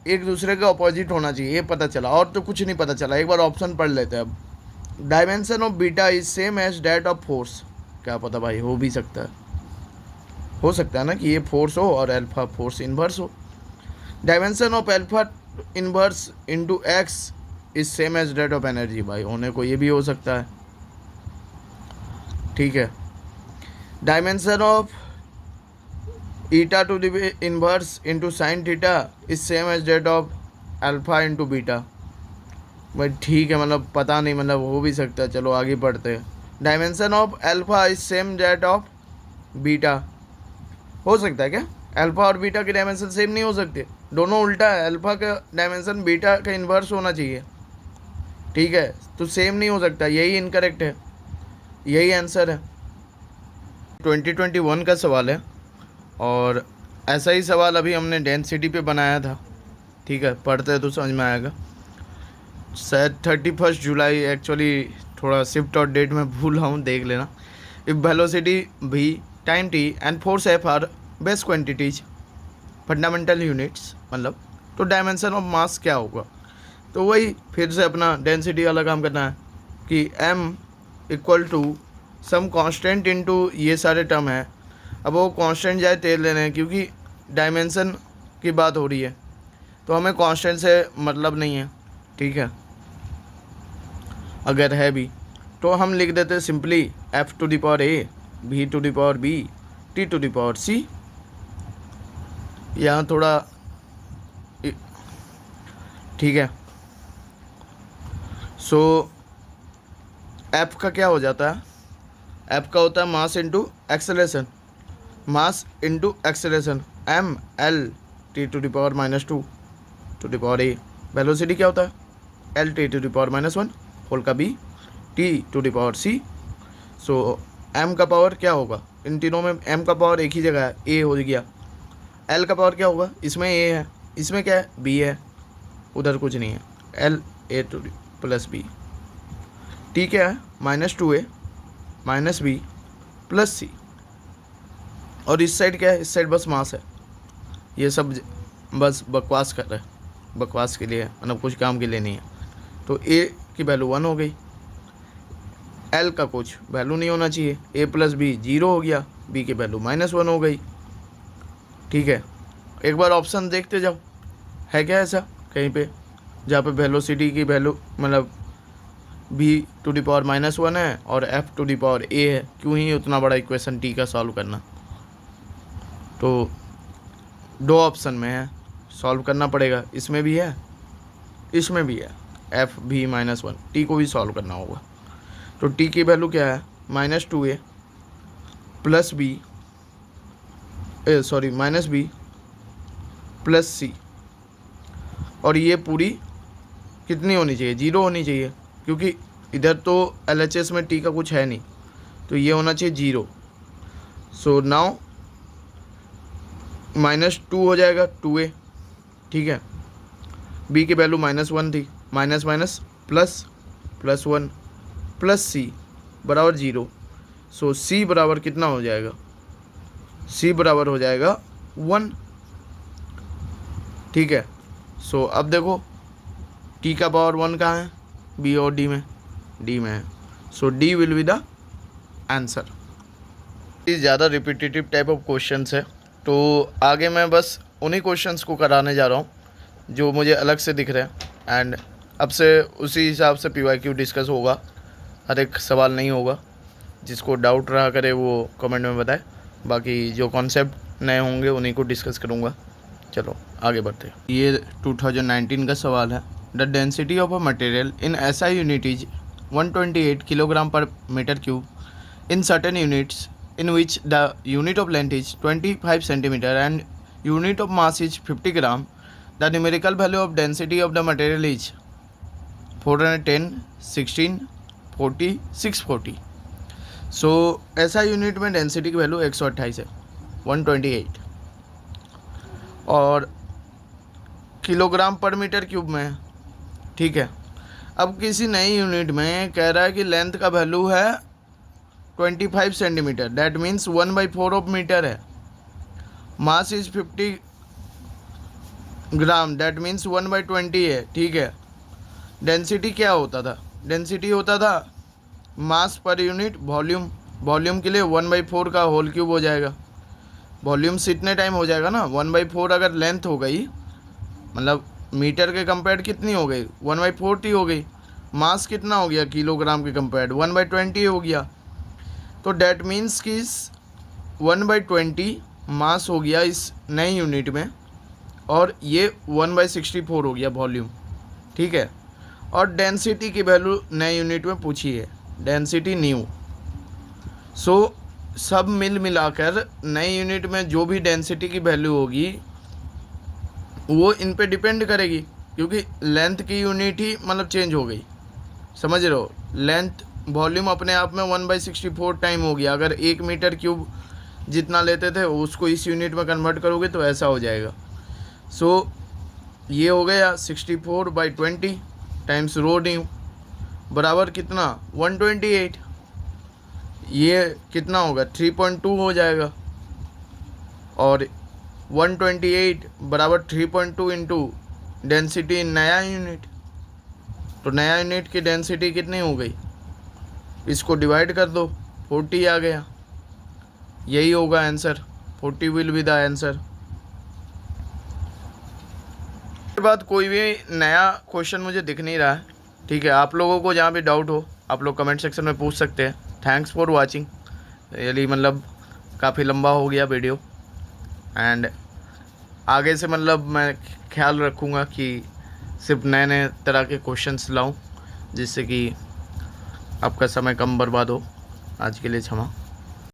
एक दूसरे के अपोजिट होना चाहिए, ये पता चला, और तो कुछ नहीं पता चला। एक बार ऑप्शन पढ़ लेते हैं अब। Dimension of beta is same as that of force, क्या पता भाई, हो भी सकता है, हो सकता है ना कि ये फोर्स हो और अल्फ़ा फोर्स इन्वर्स हो। Dimension of alpha inverse into x is same as that of energy, भाई होने को ये भी हो सकता है, ठीक है। Dimension of eta to the inverse into sine theta is same as that of alpha into beta, भाई ठीक है, मतलब पता नहीं, मतलब हो भी सकता है। चलो आगे बढ़ते हैं। Dimension of alpha is same that of beta, हो सकता है क्या, अल्फ़ा और बीटा के डायमेंशन सेम नहीं हो सकते, दोनों उल्टा है। अल्फ़ा का डायमेंशन बीटा का इन्वर्स होना चाहिए, ठीक है, तो सेम नहीं हो सकता, यही इनकरेक्ट है, यही आंसर है। 2021 का सवाल है, और ऐसा ही सवाल अभी हमने डेंसिटी पे बनाया था, ठीक है, पढ़ते हैं तो समझ में आएगा। शायद 31 जुलाई, एक्चुअली थोड़ा शिफ्ट और डेट में भूल रहा हूँ, देख लेना। If velocity v, time t and force f are base quantities fundamental units, मतलब तो डायमेंशन ऑफ मास क्या होगा। तो वही फिर से अपना डेंसिटी वाला काम करना है कि m equal to some constant into ये सारे टर्म है। अब वो कांस्टेंट जाए तेल लेने हैं, क्योंकि डायमेंशन की बात हो रही है तो हमें कांस्टेंट से मतलब नहीं है, ठीक है। अगर है भी तो हम लिख देते simply f to the power a, v to the power b, t to the power c। यहाँ थोड़ा ठीक है। सो f का क्या हो जाता है, f का होता है mass into acceleration, mass into acceleration m l t to the power -2 to the power a। Velocity क्या होता है l t to the power -1 whole का b t to the power c। So m का power क्या होगा, इन तीनों में m का पावर एक ही जगह है, a हो गया। l का पावर क्या होगा, इसमें a है, इसमें क्या है b है, उधर कुछ नहीं है, l a two plus b। t क्या है -2a -b प्लस c। और इस साइड क्या है, इस साइड बस मास है। ये सब बस बकवास कर रहे हैं, बकवास के लिए, मतलब कुछ काम के लिए नहीं है। तो a की वैल्यू 1 हो गई, l का कुछ वैल्यू नहीं होना चाहिए, a प्लस b 0 हो गया, b की वैल्यू -1 हो गई। ठीक है, एक बार ऑप्शन देखते जाओ, है क्या ऐसा कहीं पे जहाँ पे वेलोसिटी की वैल्यू मतलब v टू द पावर -1 है और f to the power a है। क्यों ही उतना बड़ा इक्वेशन t का सॉल्व करना। तो दो ऑप्शन में है, सॉल्व करना पड़ेगा, इसमें भी है इसमें भी है, f v -1, t को भी सॉल्व करना होगा। तो t की वैल्यू क्या है -2a plus b -b plus c। और ये पूरी कितनी होनी चाहिए, 0 होनी चाहिए, क्योंकि इधर तो LHS में t का कुछ है नहीं, तो ये होना चाहिए 0। सो नाउ -2 हो जाएगा 2a। ठीक है, b की वैल्यू -1 थी, minus minus plus 1 plus c बराबर 0। सो c बराबर कितना हो जाएगा, c बराबर हो जाएगा 1। ठीक है, सो अब देखो t का पावर 1 कहाँ है, b और d में, d में है। सो d will be the answer. ये ज़्यादा रिपीटेटिव टाइप ऑफ क्वेश्चंस है, तो आगे मैं बस उन्हीं क्वेश्चंस को कराने जा रहा हूँ जो मुझे अलग से दिख रहे हैं। एंड अब से उसी हिसाब से PYQ डिस्कस होगा, हर एक सवाल नहीं होगा। जिसको डाउट रहा करे वो कमेंट में बताए, बाकी जो कॉन्सेप्ट नए होंगे उन्हीं को डिस्कस करूँगा। चलो आगे बढ़ते हैं। ये 2019 का सवाल है। The density of a material in SI unit is 128 kilogram per metre cube in certain units in which the unit of length is 25 centimeter and unit of mass is 50 gram. The numerical value of density of the material is 410, 16, 40, 640. So ऐसा unit में density की value 128 है, 128, और kilogram per metre cube में है। ठीक है, अब किसी नई यूनिट में कह रहा है कि लेंथ का वैल्यू है 25 centimetre, that means 1/4 of metre है। Mass is 50 gram, that means 1/20 है। ठीक है, डेंसिटी क्या होता था, डेंसिटी होता था मास पर यूनिट वॉल्यूम, वॉल्यूम के लिए 1/4 का होल क्यूब हो जाएगा। वॉल्यूम से इतने टाइम हो जाएगा ना, 1/4 अगर लेंथ हो गई, मतलब मीटर के कंपेयर कितनी हो गई, 1/4 हो गई। मास कितना हो गया किलोग्राम के कंपेयर, 1/20 हो गया। तो डैट मीन्स कि 1/20 मास हो गया इस नई यूनिट में, और ये 1/64 हो गया वॉल्यूम। ठीक है, और डेंसिटी की वैल्यू नए यूनिट में पूछी है, डेंसिटी न्यू। सो सब मिल मिलाकर नई यूनिट में जो भी डेंसिटी की वैल्यू होगी वो इन पे डिपेंड करेगी, क्योंकि लेंथ की यूनिट ही मतलब चेंज हो गई। समझ रहे हो, लेंथ वॉल्यूम अपने आप में 1/64 टाइम हो गया। अगर 1 मीटर क्यूब जितना लेते थे उसको इस यूनिट में कन्वर्ट करोगे तो ऐसा हो जाएगा। सो ये हो गया 64/20 टाइम्स रो न्यू बराबर कितना 128। ये कितना होगा 3.2 हो जाएगा, और 128 बराबर 3.2 इंटू डेंसिटी नया यूनिट। तो नया यूनिट की डेंसिटी कितनी हो गई, इसको डिवाइड कर दो, 40 आ गया। यही होगा answer, 40 will be the answer. के बाद कोई भी नया क्वेश्चन मुझे दिख नहीं रहा है, ठीक है, आप लोगों को जहाँ भी डाउट हो आप लोग कमेंट सेक्शन में पूछ सकते हैं। Thanks for watching. रियली मतलब काफ़ी लंबा हो गया वीडियो, एंड आगे से मतलब मैं ख्याल रखूँगा कि सिर्फ नए नए तरह के क्वेश्चंस लाऊं, जिससे कि आपका समय कम बर्बाद हो। आज के लिए क्षमा।